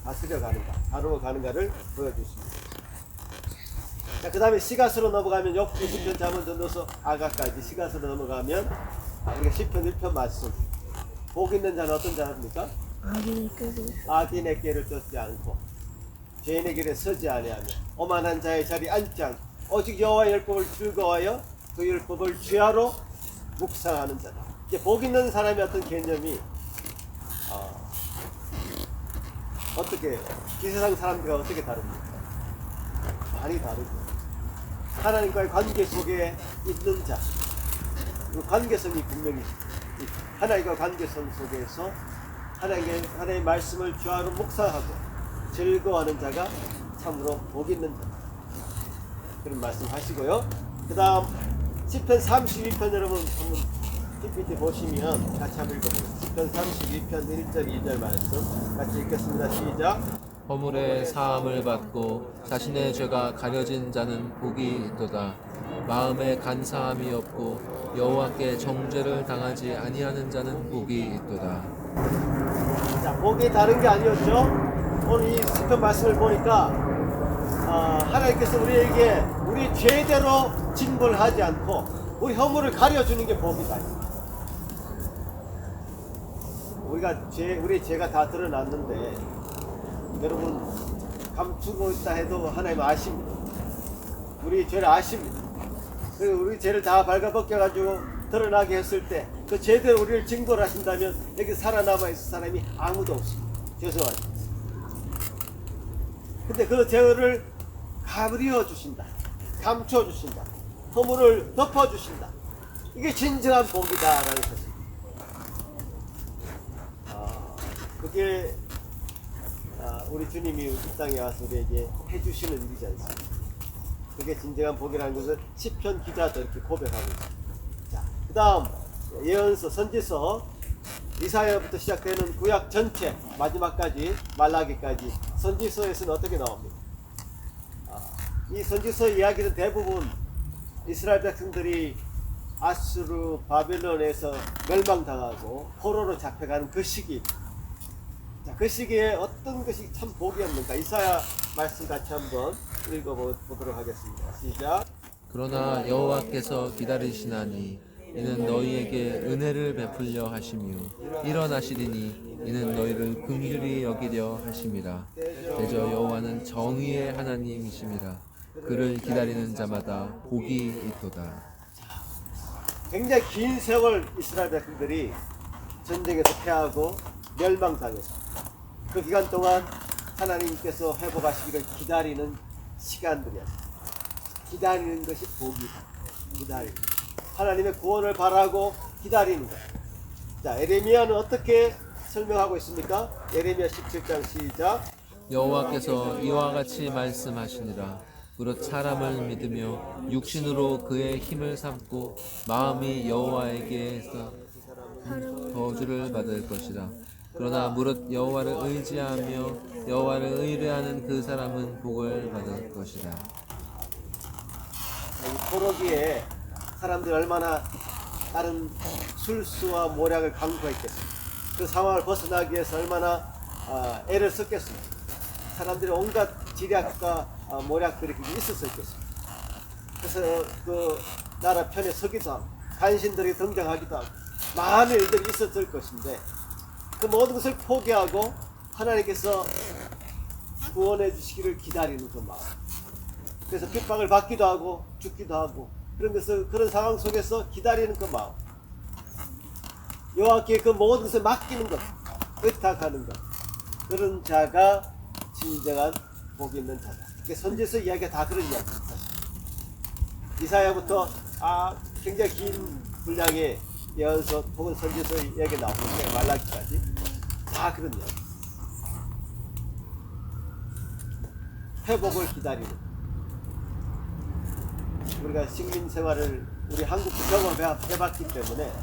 다스려가는가, 다루어가는가를 보여주십니다. 그 다음에 시가스로 넘어가면 욥기, 시편, 잠언, 전도서, 아가까지 시가스로 넘어가면 우리가 시편 1편 말씀, 복 있는 자는 어떤 자입니까? 악인의 꾀를 쫓지 않고 죄인의 길에 서지 아니하며 오만한 자의 자리에 앉지 않고 오직 여호와의 율법을 즐거워하여 그 율법을 주야로 묵상하는 자다. 이제 복 있는 사람의 어떤 개념이 어떻게 이 세상 사람들과 어떻게 다릅니까? 많이 다르고 하나님과의 관계 속에 있는 자, 그 관계성이 분명히 있고, 하나님과 관계성 속에서 하나님의 말씀을 주하로 묵상하고 즐거워하는 자가 참으로 복 있는 자. 그런 말씀하시고요. 그 다음 시편 32편 여러분 한번 PPT 보시면 같이 한번 읽어보세요. 시편 32편 1절 2절 말씀 같이 읽겠습니다. 시작. 허물의 사함을 받고 자신의 죄가 가려진 자는 복이 있도다. 마음에 간사함이 없고 여호와께 정죄를 당하지 아니하는 자는 복이 있도다. 자, 복이 다른 게 아니었죠. 오늘 이 시편 말씀을 보니까 하나님께서 우리에게 우리 죄대로 징벌을 하지 않고 우리 허물을 가려주는 게 복이다. 우리 죄가 다 드러났는데 여러분 감추고 있다 해도 하나님 아십니다. 우리 죄를 아십니다. 그리고 우리 죄를 다 발가벗겨가지고 드러나게 했을 때 그 죄대로 우리를 징벌 하신다면 여기 살아남아 있을 사람이 아무도 없습니다. 죄송하죠. 근데 그 죄를 가버려 주신다. 감춰 주신다. 허물을 덮어 주신다. 이게 진정한 복이다라는 것입니다. 그게 우리 주님이 이 땅에 와서 우리에게 해주시는 일이지 않습니까? 그게 진정한 복이라는 것을 시편 기자도 이렇게 고백하고 있습니다. 자, 그 다음 예언서, 선지서 이사야부터 시작되는 구약 전체 마지막까지 말라기까지 선지서에서는 어떻게 나옵니까? 이 선지서 이야기는 대부분 이스라엘 백성들이 아수르 바벨론에서 멸망당하고 포로로 잡혀가는 그 시기. 자, 그 시기에 어떤 것이 참 복이었는가? 이사야 말씀 같이 한번 읽어보도록 하겠습니다. 시작. 그러나 여호와께서 기다리시나니 이는 너희에게 은혜를 베풀려 하시며 일어나시리니 이는 너희를 긍휼히 여기려 하심이라. 대저 여호와는 정의의 하나님이심이라. 그를 기다리는 자마다 복이 있도다. 굉장히 긴 세월 이스라엘 백성들이 전쟁에서 패하고 멸망당해서 그 기간 동안 하나님께서 회복하시기를 기다리는 시간들이었습니다. 기다리는 것이 복이다. 기다리는 하나님의 구원을 바라고 기다리는 것. 자, 에레미야는 어떻게 설명하고 있습니까? 에레미야 17장 시작. 여호와께서 이와 같이 말씀하시니라. 무릇 사람을 믿으며 육신으로 그의 힘을 삼고 마음이 여호와에게서 저주를 받을 것이라. 그러나 무릇 여호와를 의지하며 여호와를 의뢰하는 그 사람은 복을 받을 것이라. 이 포로기에 사람들이 얼마나 다른 술수와 모략을 강구했겠습니까? 그 상황을 벗어나기 위해서 얼마나 애를 썼겠습니까? 사람들이 온갖 지략과 모략들이 있었을 것입니다. 그래서 그 나라 편에 서기도 하고 간신들이 등장하기도 하고 많은 일들이 있었을 것인데 그 모든 것을 포기하고 하나님께서 구원해 주시기를 기다리는 그 마음. 그래서 핍박을 받기도 하고 죽기도 하고 그런 상황 속에서 기다리는 그 마음. 여호와께 그 모든 것을 맡기는 것, 의탁하는 것. 그런 자가 진정한 복 있는 자다. 선지서 이야기가 다 그런 이야기입니다. 이사야부터 굉장히 긴 분량의 예언서 혹은 선지서 이야기 나오는데 말라기까지 다 그런 이야기. 회복을 기다리는. 우리가 식민 생활을 우리 한국도 경험해봤기 때문에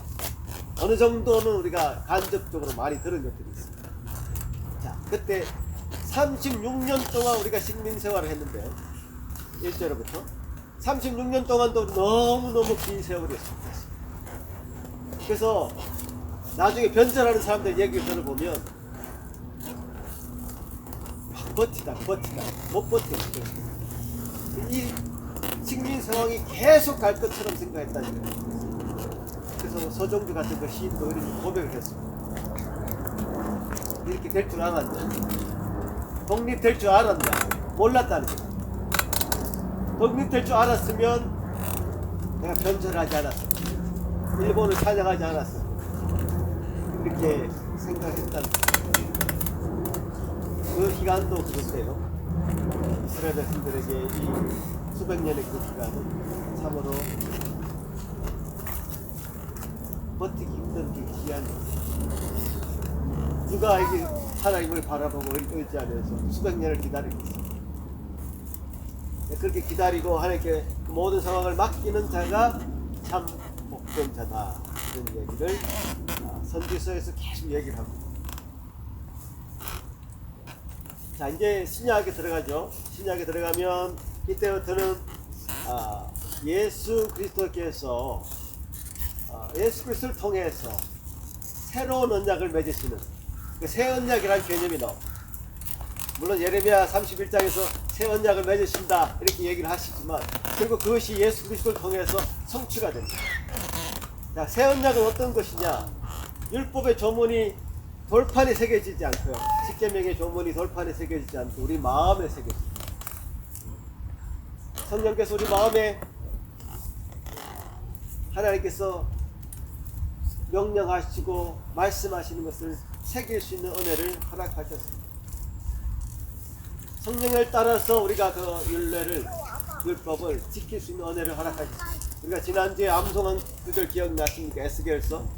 어느 정도는 우리가 간접적으로 많이 들은 것들이 있습니다. 자, 그때 36년 동안 우리가 식민 생활을 했는데요. 1절부터 36년 동안도 너무너무 긴 세월이었습니다. 그래서 나중에 변절하는 사람들 얘기를 들어보면 버티다 못 버티겠어요. 이 식민 상황이 계속 갈 것처럼 생각했다는 거예요. 그래서 서정주 같은 그 시인도 이렇게 고백을 했습니다. 이렇게 될 줄 알았냐? 독립될 줄 알았냐? 몰랐다는 거예요. 독립될 줄 알았으면 내가 변절하지 않았어. 일본을 찬양하지 않았어. 이렇게 생각했다는 거예요. 그 기간도 그렇대요. 이스라엘 백성들에게 이 수백 년의 그 기간은 참으로 버티기 힘든 그 기간이에요. 누가 이게 하나님을 바라보고 의지하면서 수백 년을 기다리고 있어요. 그렇게 기다리고 하나님께 그 모든 상황을 맡기는 자가 참 복된 자다. 이런 얘기를 선지서에서 계속 얘기를 합니다. 자, 이제 신약에 들어가죠. 신약에 들어가면 이때부터는 예수 그리스도께서 예수 그리스도를 통해서 새로운 언약을 맺으시는 그 새 언약이라는 개념이 나옵니다. 물론 예레미야 31장에서 새 언약을 맺으신다 이렇게 얘기를 하시지만 결국 그것이 예수 그리스도를 통해서 성취가 됩니다. 자, 새 언약은 어떤 것이냐? 율법의 조문이 돌판에 새겨지지 않고요. 십계명의 조문이 돌판에 새겨지지 않고 우리 마음에 새겨집니다. 성령께서 우리 마음에 하나님께서 명령하시고 말씀하시는 것을 새길 수 있는 은혜를 허락하셨습니다. 성령을 따라서 우리가 그 율법을 지킬 수 있는 은혜를 허락하셨습니다. 우리가 지난주에 암송한 그들 기억나십니까? 에스겔서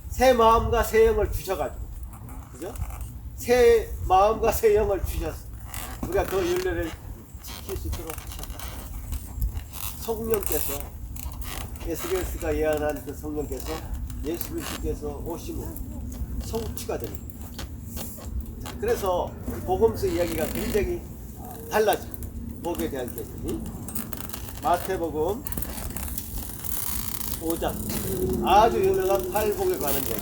새 마음과 새 영을 주셔가지고, 그죠? 새 마음과 새 영을 주셨어. 우리가 그 율례를 지킬 수 있도록 하셨다. 성령께서 에스겔스가 예언한 그 성령께서 예수 그리스도께서 오시고 성취가 됩니다. 자, 그래서 복음서 이야기가 굉장히 달라집니다. 복에 대한 개념이 마태복음 5장 아주 유명한 팔복에 관한 얘기.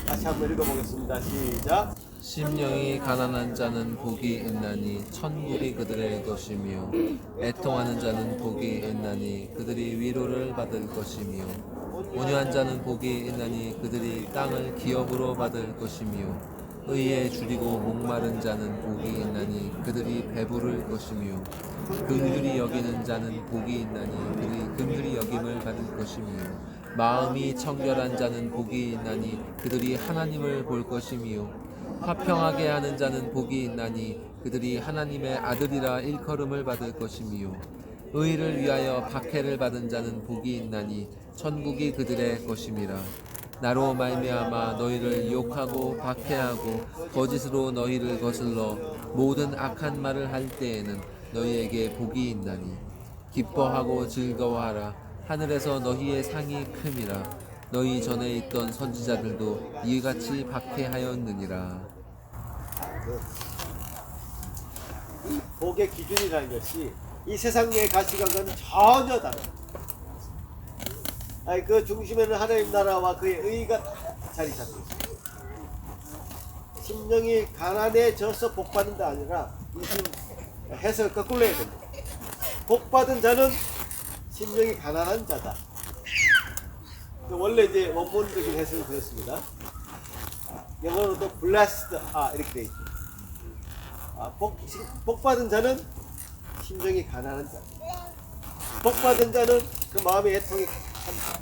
다시 한번 읽어보겠습니다. 시작. 심령이 가난한 자는 복이 있나니 천국이 그들의 것이며 애통하는 자는 복이 있나니 그들이 위로를 받을 것이며 온유한 자는 복이 있나니 그들이 땅을 기업으로 받을 것이며 의에 줄이고 목마른 자는 복이 있나니 그들이 배부를 것이며 긍휼히 여기는 자는 복이 있나니 그들이 긍휼히 여김을 받을 것이며 마음이 청결한 자는 복이 있나니 그들이 하나님을 볼 것이며 화평하게 하는 자는 복이 있나니 그들이 하나님의 아들이라 일컬음을 받을 것이며 의를 위하여 박해를 받은 자는 복이 있나니 천국이 그들의 것임이라. 나로 말미암아 너희를 욕하고 박해하고 거짓으로 너희를 거슬러 모든 악한 말을 할 때에는 너희에게 복이 있나니 기뻐하고 즐거워하라. 하늘에서 너희의 상이 큼이라. 너희 전에 있던 선지자들도 이같이 박해하였느니라. 이 복의 기준이라는 것이 이 세상의 가치관과는 전혀 다릅니다. 그 중심에는 하나님 나라와 그의 의가 자리 잡고 있습니다. 심령이 가난해져서 복받는다 아니라 이 해석을 거꾸로 해야 됩니다. 복받은 자는 심령이 가난한 자다. 원래 이제 원문적인 해석은 그렇습니다. 영어로도 blessed 이렇게 되어 있죠. 복받은 자는 심령이 가난한 자. 복받은 자는 그 마음의 애통이 한 자.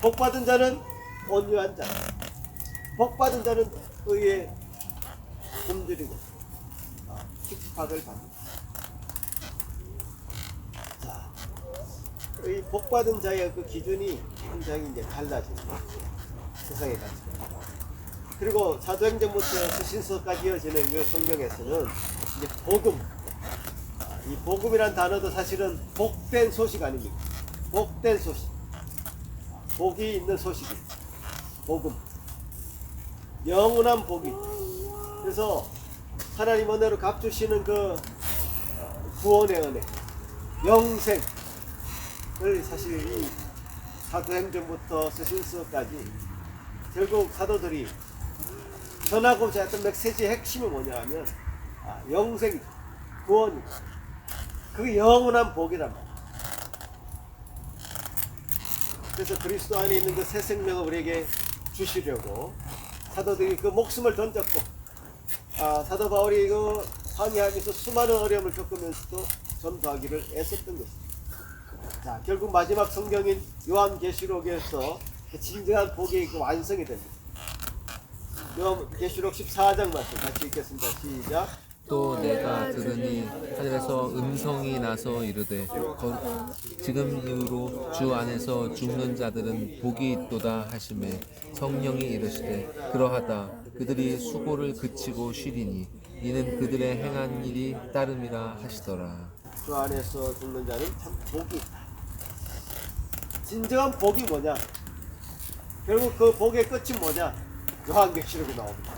복받은 자는 온유한 자. 복받은 자는 의에 굶주리고 핍박을 받는. 자, 이 복받은 자의 그 기준이 굉장히 이제 달라집니다. 세상에 가치관. 그리고 사도행전부터 서신서까지 이어지는 그 성경에서는 이제 복음, 이 복음이란 단어도 사실은 복된 소식 아닙니까? 복된 소식, 복이 있는 소식이 복음, 영원한 복이. 그래서 하나님 은혜로 갚주시는 그 구원의 은혜, 영생을 사실 이 사도행전부터 서신서까지 결국 사도들이 전하고자 했던 메시지의 핵심이 뭐냐 하면 영생이죠. 구원이죠. 그 영원한 복이란 말이에요. 그래서 그리스도 안에 있는 그 새 생명을 우리에게 주시려고 사도들이 그 목숨을 던졌고 사도 바울이 그 항해하면서 수많은 어려움을 겪으면서도 전도하기를 애썼던 것입니다. 자, 결국 마지막 성경인 요한계시록에서 그 진정한 복이 그 완성이 됩니다. 계시록 14장 말씀 같이 읽겠습니다. 시작. 또 내가 들으니 하늘에서 음성이 나서 이르되 지금 이후로 주 안에서 죽는 자들은 복이 있도다 하시매 성령이 이르시되 그러하다 그들이 수고를 그치고 쉬리니 이는 그들의 행한 일이 따름이라 하시더라. 주 안에서 죽는 자는 참 복이 있다. 진정한 복이 뭐냐? 결국 그 복의 끝이 뭐냐? 요한계시록이 나옵니다.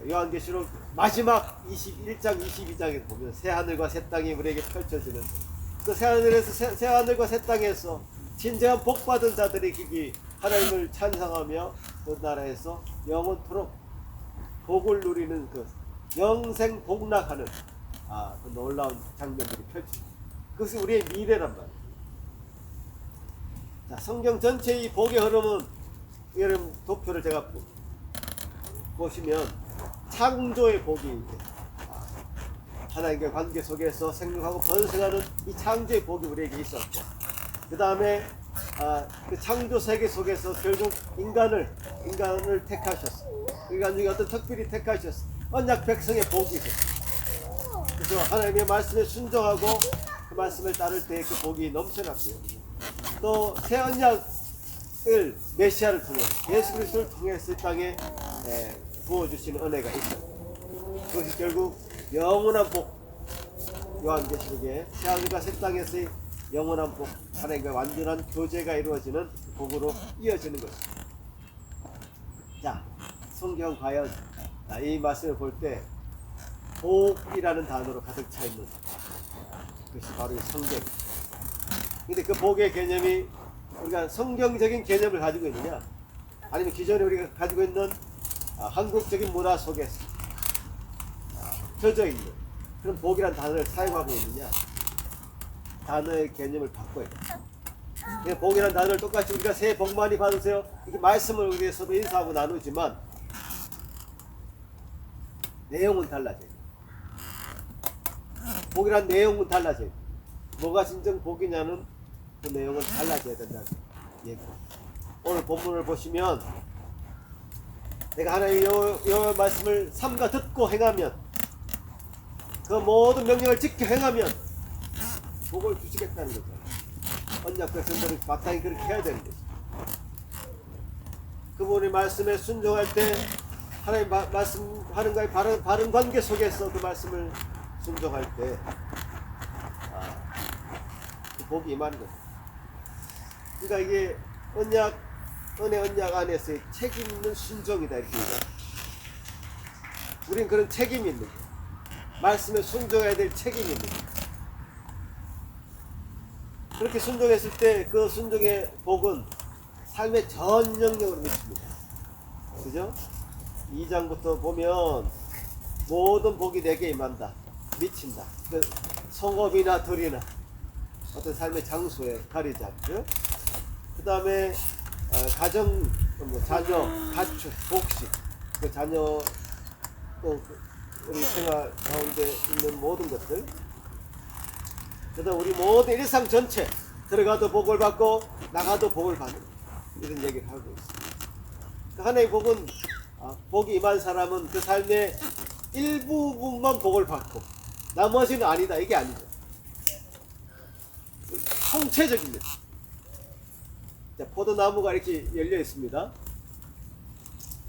요한계시록 마지막 21장, 22장에 보면 새하늘과 새 땅이 우리에게 펼쳐지는 그 새하늘에서 새하늘과 새 땅에서 진정한 복받은 자들이 거기 하나님을 찬양하며 그 나라에서 영원토록 복을 누리는 그 영생 복락하는 그 놀라운 장면들이 펼쳐집니다. 그것이 우리의 미래란 말이에요. 자, 성경 전체의 이 복의 흐름은 여러분 도표를 제가 보시면 창조의 복이 이제 하나님과의 관계 속에서 생육하고 번성하는 이 창조의 복이 우리에게 있었고, 그 다음에 그 창조 세계 속에서 결국 인간을 택하셨어. 인간 중에 어떤 특별히 택하셨어. 언약 백성의 복이 있었어. 그래서 하나님의 말씀에 순종하고 그 말씀을 따를 때 그 복이 넘쳐났고요. 또 새 언약을 메시아를 통해 예수 그리스도를 통해서 이 땅에 부어주시는 은혜가 있어요. 그것이 결국 영원한 복, 요한계시록에 새하늘과 새 땅에서의 영원한 복, 하나님과 완전한 교제가 이루어지는 복으로 이어지는 것입니다. 자, 성경 과연 이 말씀을 볼 때 복이라는 단어로 가득 차 있는 그것이 바로 이 성경. 근데 그 복의 개념이 우리가 성경적인 개념을 가지고 있느냐, 아니면 기존에 우리가 가지고 있는 한국적인 문화 속에서 젖어 있는 그런 복이라는 단어를 사용하고 있느냐, 단어의 개념을 바꿔야 돼. 복이라는 단어를 똑같이 우리가 새해 복 많이 받으세요 이렇게 말씀을 우리 서로 인사하고 나누지만 내용은 달라져요. 복이란 내용은 달라져요. 뭐가 진정 복이냐는 그 내용은 달라져야 된다는 얘기입니다. 오늘 본문을 보시면 내가 하나님의 요 말씀을 삼가 듣고 행하면, 그 모든 명령을 지켜 행하면 복을 주시겠다는 거죠. 언약 백성들은 마땅히 그렇게 해야 되는 거죠. 그분의 말씀에 순종할 때 하나님 말씀하는가의 바른 관계 속에서 그 말씀을 순종할 때 그 복이 임하는 거죠. 그러니까 이게 은혜 언약 안에서의 책임 있는 순종이다 이렇게 얘기해요. 우린 그런 책임이 있는 거예요. 말씀에 순종해야 될 책임이 있는 거예요. 그렇게 순종했을 때 그 순종의 복은 삶의 전 영역으로 미칩니다. 그죠? 2장부터 보면 모든 복이 내게 임한다. 미친다. 그 성업이나 들이나 어떤 삶의 장소에 가리지 않고요. 그 다음에 가정, 자녀, 가축, 복식, 그 자녀, 또 우리 생활 가운데 있는 모든 것들, 그 다음 우리 모든 일상 전체, 들어가도 복을 받고 나가도 복을 받는 이런 얘기를 하고 있습니다. 하나의 복은 복이 임한 사람은 그 삶의 일부분만 복을 받고 나머지는 아니다 이게 아니죠. 총체적입니다. 자, 포도나무가 이렇게 열려 있습니다.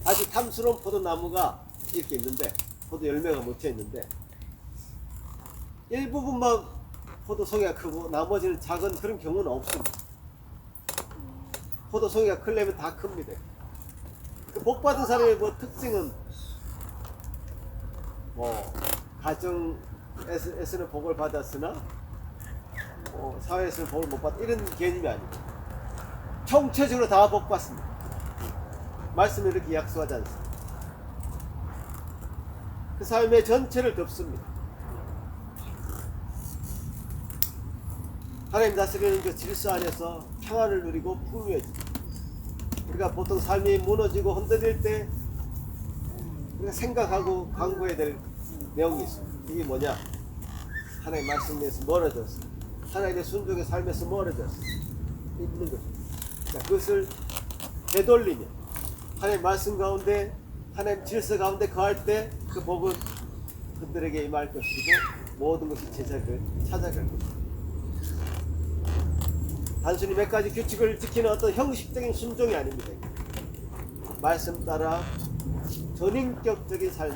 아주 탐스러운 포도나무가 이렇게 있는데 포도 열매가 묻혀 있는데 일부분만 포도송이가 크고 나머지는 작은 그런 경우는 없습니다. 포도송이가 크려면 다 큽니다. 그 복받은 사람의 특징은 가정에서는 복을 받았으나 사회에서는 복을 못 받다 이런 개념이 아니고 총체적으로 다 복받습니다. 말씀이 이렇게 약속하지 않습니다. 그 삶의 전체를 덮습니다. 하나님 다스리는 그 질서 안에서 평안을 누리고 풍요해집니다. 우리가 보통 삶이 무너지고 흔들릴 때 우리가 생각하고 강구해야 될 내용이 있습니다. 이게 뭐냐? 하나님 말씀에서 멀어졌어. 하나님의 순종의 삶에서 멀어졌어. 있는 것입니다. 그것을 되돌리면 하나님 말씀 가운데 하나님 질서 가운데 거할 때 그 복은 그들에게 임할 것이고 모든 것이 제자를 찾아갈 것입니다. 단순히 몇 가지 규칙을 지키는 어떤 형식적인 순종이 아닙니다. 말씀 따라 전인격적인 삶,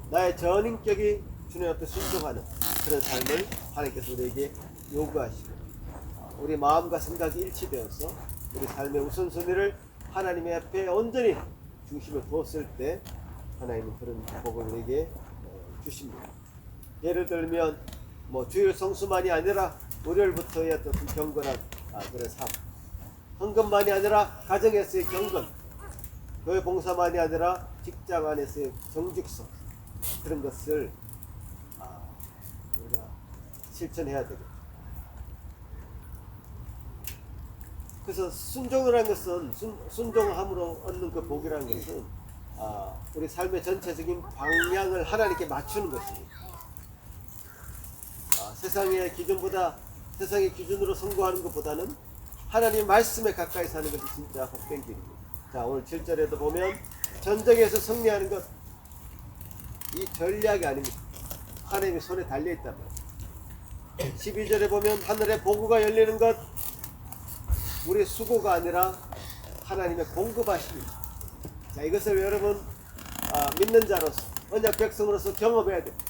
나의 전인격이 주님 앞에 순종하는 그런 삶을 하나님께서 우리에게 요구하시고 우리 마음과 생각이 일치되어서 우리 삶의 우선순위를 하나님의 앞에 온전히 중심에 두었을 때 하나님은 그런 복을 우리에게 주십니다. 예를 들면 뭐 주일 성수만이 아니라 월요일부터의 어떤 경건한 그런 삶, 헌금만이 아니라 가정에서의 경건, 교회 봉사만이 아니라 직장 안에서의 정직성, 그런 것을 우리가 실천해야 되겠죠. 그래서 순종을 한 것은 순종함으로 얻는 그 복이라는 것은 우리 삶의 전체적인 방향을 하나님께 맞추는 것입니다. 세상의 기준보다 세상의 기준으로 선고하는 것보다는 하나님 말씀에 가까이 사는 것이 진짜 복된 길입니다. 자, 오늘 7절에도 보면 전쟁에서 승리하는 것, 이 전략이 아닙니다. 하나님의 손에 달려있단 말이에요. 12절에 보면 하늘의 보고가 열리는 것, 우리의 수고가 아니라 하나님의 공급하십니다. 자, 이것을 여러분 믿는 자로서 언약 백성으로서 경험해야 됩니다.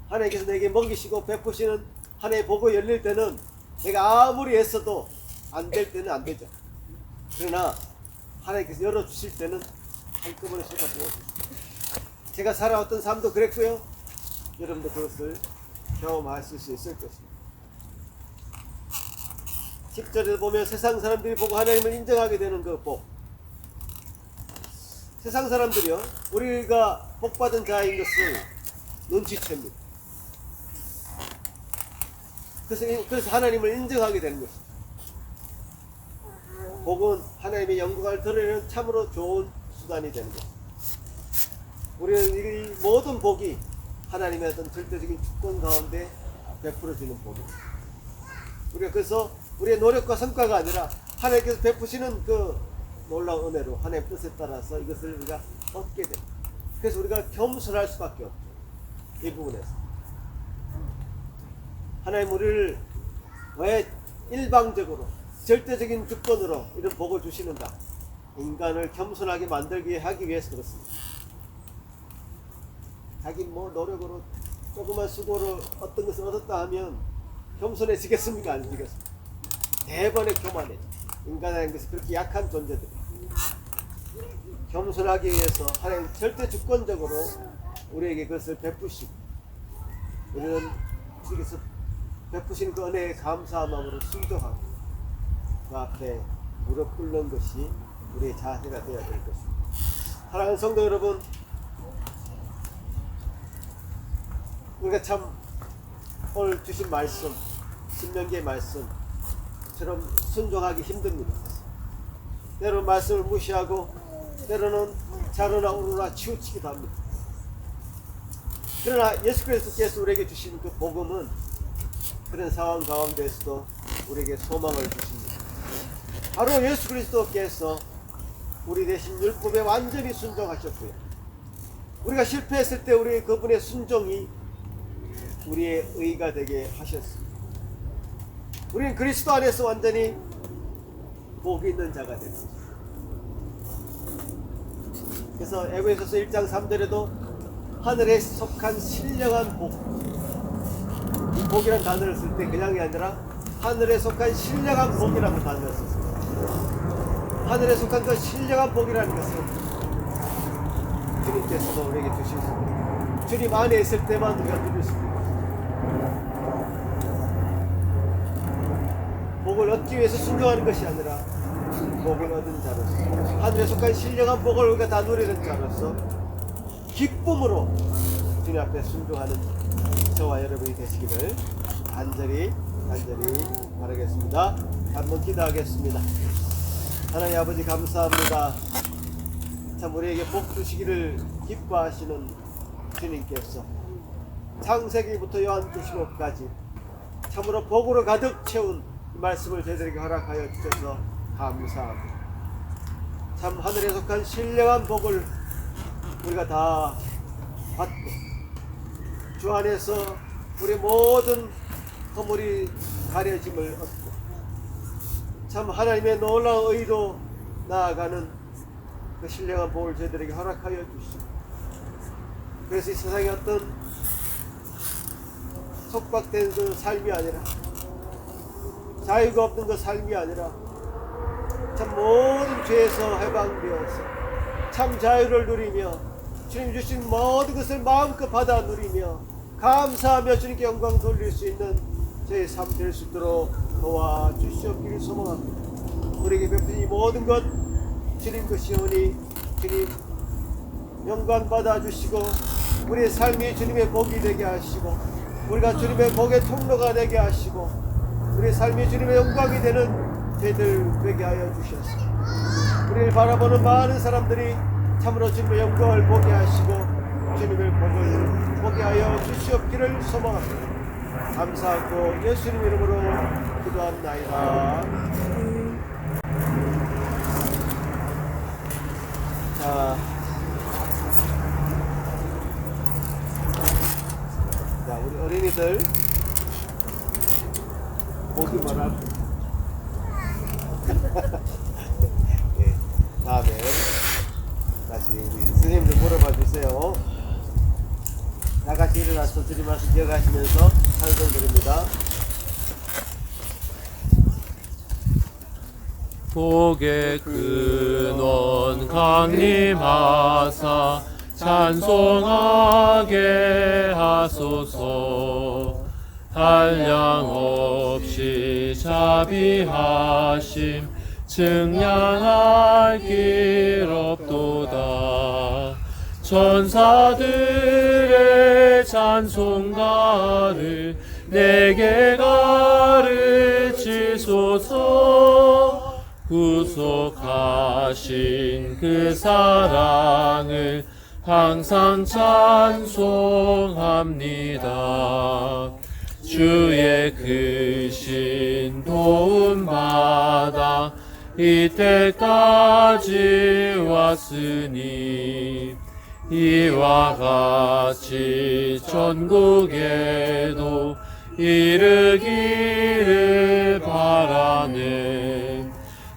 하나님께서 내게 먹이시고 베푸시는 하나님의 복이 열릴 때는 내가 아무리 애써도 안 될 때는 안 되죠. 그러나 하나님께서 열어주실 때는 한꺼번에 쏟아부어주세요. 제가 살아왔던 삶도 그랬고요. 여러분도 그것을 경험하실 수 있을 것입니다. 10절에 보면 세상 사람들이 보고 하나님을 인정하게 되는 그 복. 세상 사람들이요, 우리가 복받은 자인 것을 눈치챕니다. 그래서 하나님을 인정하게 되는 것입니다. 복은 하나님의 영광을 드러내는 참으로 좋은 수단이 되는 것입니다. 우리는 이 모든 복이 하나님의 어떤 절대적인 주권 가운데 베풀어지는 복입니다. 우리가 그래서 우리의 노력과 성과가 아니라 하나님께서 베푸시는 그 놀라운 은혜로 하나님의 뜻에 따라서 이것을 우리가 얻게 됩니다. 그래서 우리가 겸손할 수밖에 없죠. 이 부분에서 하나님 우리를 왜 일방적으로 절대적인 주권으로 이런 복을 주시는가? 인간을 겸손하게 만들게 하기 위해서 그렇습니다. 자기 노력으로 조그만 수고로 어떤 것을 얻었다 하면 겸손해지겠습니까? 안 지겠습니까? 대번에 교만해져. 인간이라는 것은 그렇게 약한 존재들이에요. 겸손하기 위해서 하나님 절대 주권적으로 우리에게 그것을 베푸시고 우리는 주께서 베푸신 그 은혜에 감사한 마음으로 순종하고 그 앞에 무릎 꿇는 것이 우리의 자세가 되어야 될 것입니다. 사랑하는 성도 여러분, 우리가 참 오늘 주신 말씀, 신명기의 말씀처럼 순종하기 힘듭니다. 때로는 말씀을 무시하고 때로는 자르나 우르나 치우치기도 합니다. 그러나 예수 그리스도께서 우리에게 주신 그 복음은 그런 상황 가운데에서도 우리에게 소망을 주십니다. 바로 예수 그리스도께서 우리 대신 율법에 완전히 순종하셨고요. 우리가 실패했을 때 우리 그분의 순종이 우리의 의가 되게 하셨습니다. 우리는 그리스도 안에서 완전히 복이 있는 자가 됐습니다. 그래서 에베소서 1장 3절에도 하늘에 속한 신령한 복, 이 복이라는 단어를 쓸 때 그냥이 아니라 하늘에 속한 신령한 복이라는 단어를 썼습니다. 하늘에 속한 그 신령한 복이라는 것은 주님께서도 우리에게 주실 수 있습니다. 주님 안에 있을 때만 우리가 누릴 수 있습니다. 복을 얻기 위해서 순종하는 것이 아니라 복을 얻은 자로서 하늘에 속한 신령한 복을 우리가 다 누리는 자로서 기쁨으로 주님 앞에 순종하는 저와 여러분이 되시기를 간절히 바라겠습니다. 한번 기도하겠습니다. 하나님 아버지 감사합니다. 참 우리에게 복 주시기를 기뻐하시는 주님께서 창세기부터 요한계시록까지 참으로 복으로 가득 채운 이 말씀을 저희들에게 허락하여 주셔서 감사합니다. 참 하늘에 속한 신령한 복을 우리가 다 받고 주 안에서 우리 모든 허물이 가려짐을 얻고 참 하나님의 놀라운 의로 나아가는 그 신령한 복을 저희들에게 허락하여 주시고, 그래서 이 세상에 어떤 속박된 그 삶이 아니라, 자유가 없는 그 삶이 아니라 참 모든 죄에서 해방되어서 참 자유를 누리며 주님 주신 모든 것을 마음껏 받아 누리며 감사하며 주님께 영광 돌릴 수 있는 저의 삶 될 수 있도록 도와주시옵기를 소망합니다. 우리에게 베푸신 이 모든 것 주님 것이오니 주님 영광 받아주시고 우리의 삶이 주님의 복이 되게 하시고 우리가 주님의 복의 통로가 되게 하시고 우리의 삶이 주님의 영광이 되는 저희들 되게 하여 주셔서 우리를 바라보는 많은 사람들이 참으로 주님의 영광을 보게 하시고 주님의 복을 보게 하여 주시옵기를 소망합니다. 감사하고 예수님 이름으로 기도합나이다. 자, 우리 어린이들 보기 뭐라? 네, 다음에 다시 우리 선생님 좀 물어봐 주세요. 다 같이 일어나서 주님 말씀 기억하시면서 찬송 드립니다. 복의 근원 강림하사 찬송하게 하소서. 한량 없이 자비하심 증량할 길 없도다. 천사들의 찬송가를 내게 가르치소서. 구속하신 그 사랑을 항상 찬송합니다. 주의 크신 도움받아 이때까지 왔으니 이와 같이 전국에도 이르기를 바라네.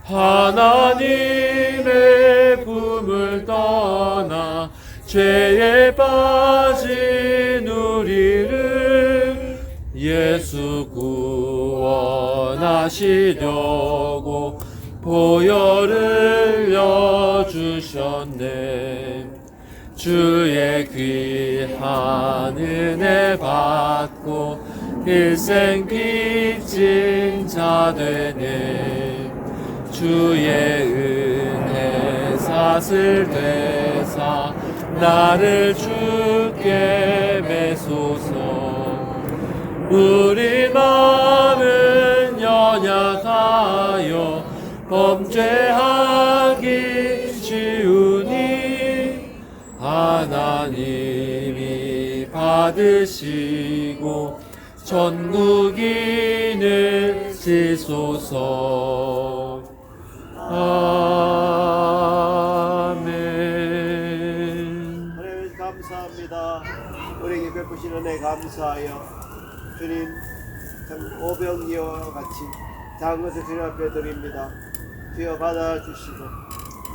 하나님의 품을 떠나 죄에 빠진 우리를 예수 구원하시려고 보혈을 여주셨네. 주의 귀한 은혜 받고 일생 빚진 자 되네. 주의 은혜 사슬 되사 나를 주께 매소서. 우리 마음은 연약하여 범죄하기 쉬우니 하나님이 받으시고 전국인을 지소서. 아멘. 하나님 감사합니다. 우리에게 베푸신 은혜 감사하여 주님 참 오병이어와 같이 작은 것을 주님 앞에 드립니다. 주여 받아주시고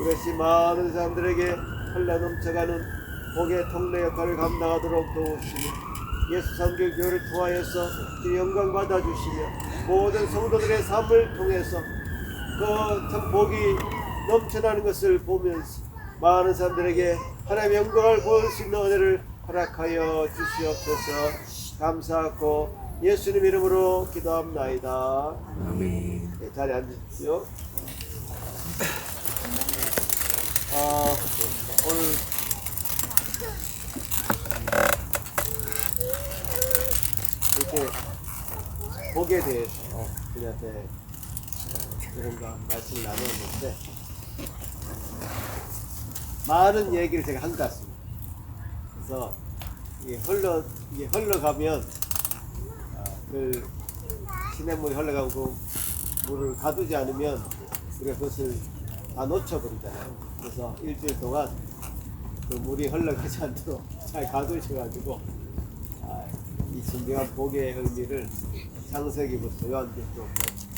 우리 많은 사람들에게 흘러 넘쳐가는 복의 통로 역할을 감당하도록 도우시며 예수 선교교회를 통하여서 주님 영광 받아주시며 모든 성도들의 삶을 통해서 그 참 복이 넘쳐나는 것을 보면서 많은 사람들에게 하나님의 영광을 보일 수 있는 은혜를 허락하여 주시옵소서. 감사하고 예수님 이름으로 기도합나이다. 아멘. 네, 자리에 앉으십시오. 오늘 이렇게 복에 대해서 그녀한테 여러분과 말씀을 나누었는데 많은 얘기를 제가 한 것 같습니다. 그래서 이게 흘러가면 그 시냇물이 흘러가고 물을 가두지 않으면 우리가 그것을 다 놓쳐버리잖아요. 그래서 일주일 동안 그 물이 흘러가지 않도록 잘 가두셔가지고 이 진정한 복의 의미를 창세기부터 요한계시록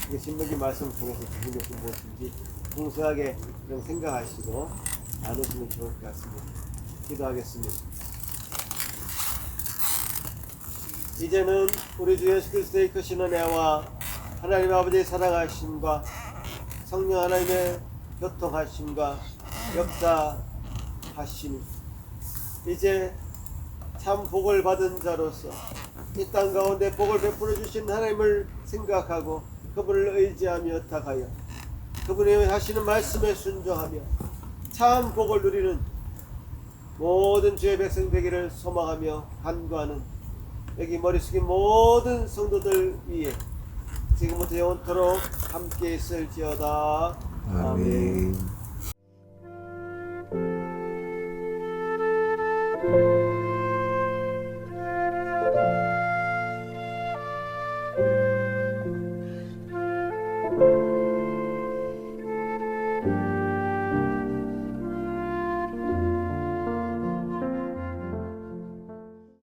이게 신명기 말씀을 통해서 주신 것이 무엇인지 풍성하게 좀 생각하시고 나누시면 좋을 것 같습니다. 기도하겠습니다. 이제는 우리 주 예수 그리스도의 크신 은혜와 하나님 아버지의 사랑하심과 성령 하나님의 교통하심과 역사하심이 이제 참 복을 받은 자로서 이 땅 가운데 복을 베풀어 주신 하나님을 생각하고 그분을 의지하며 타가여 그분의 하시는 말씀에 순종하며 참 복을 누리는 모든 주의 백성 되기를 소망하며 간구하는 여기 머리 숙인 모든 성도들 위에 지금부터 영원토록 함께 있을지어다. 아멘.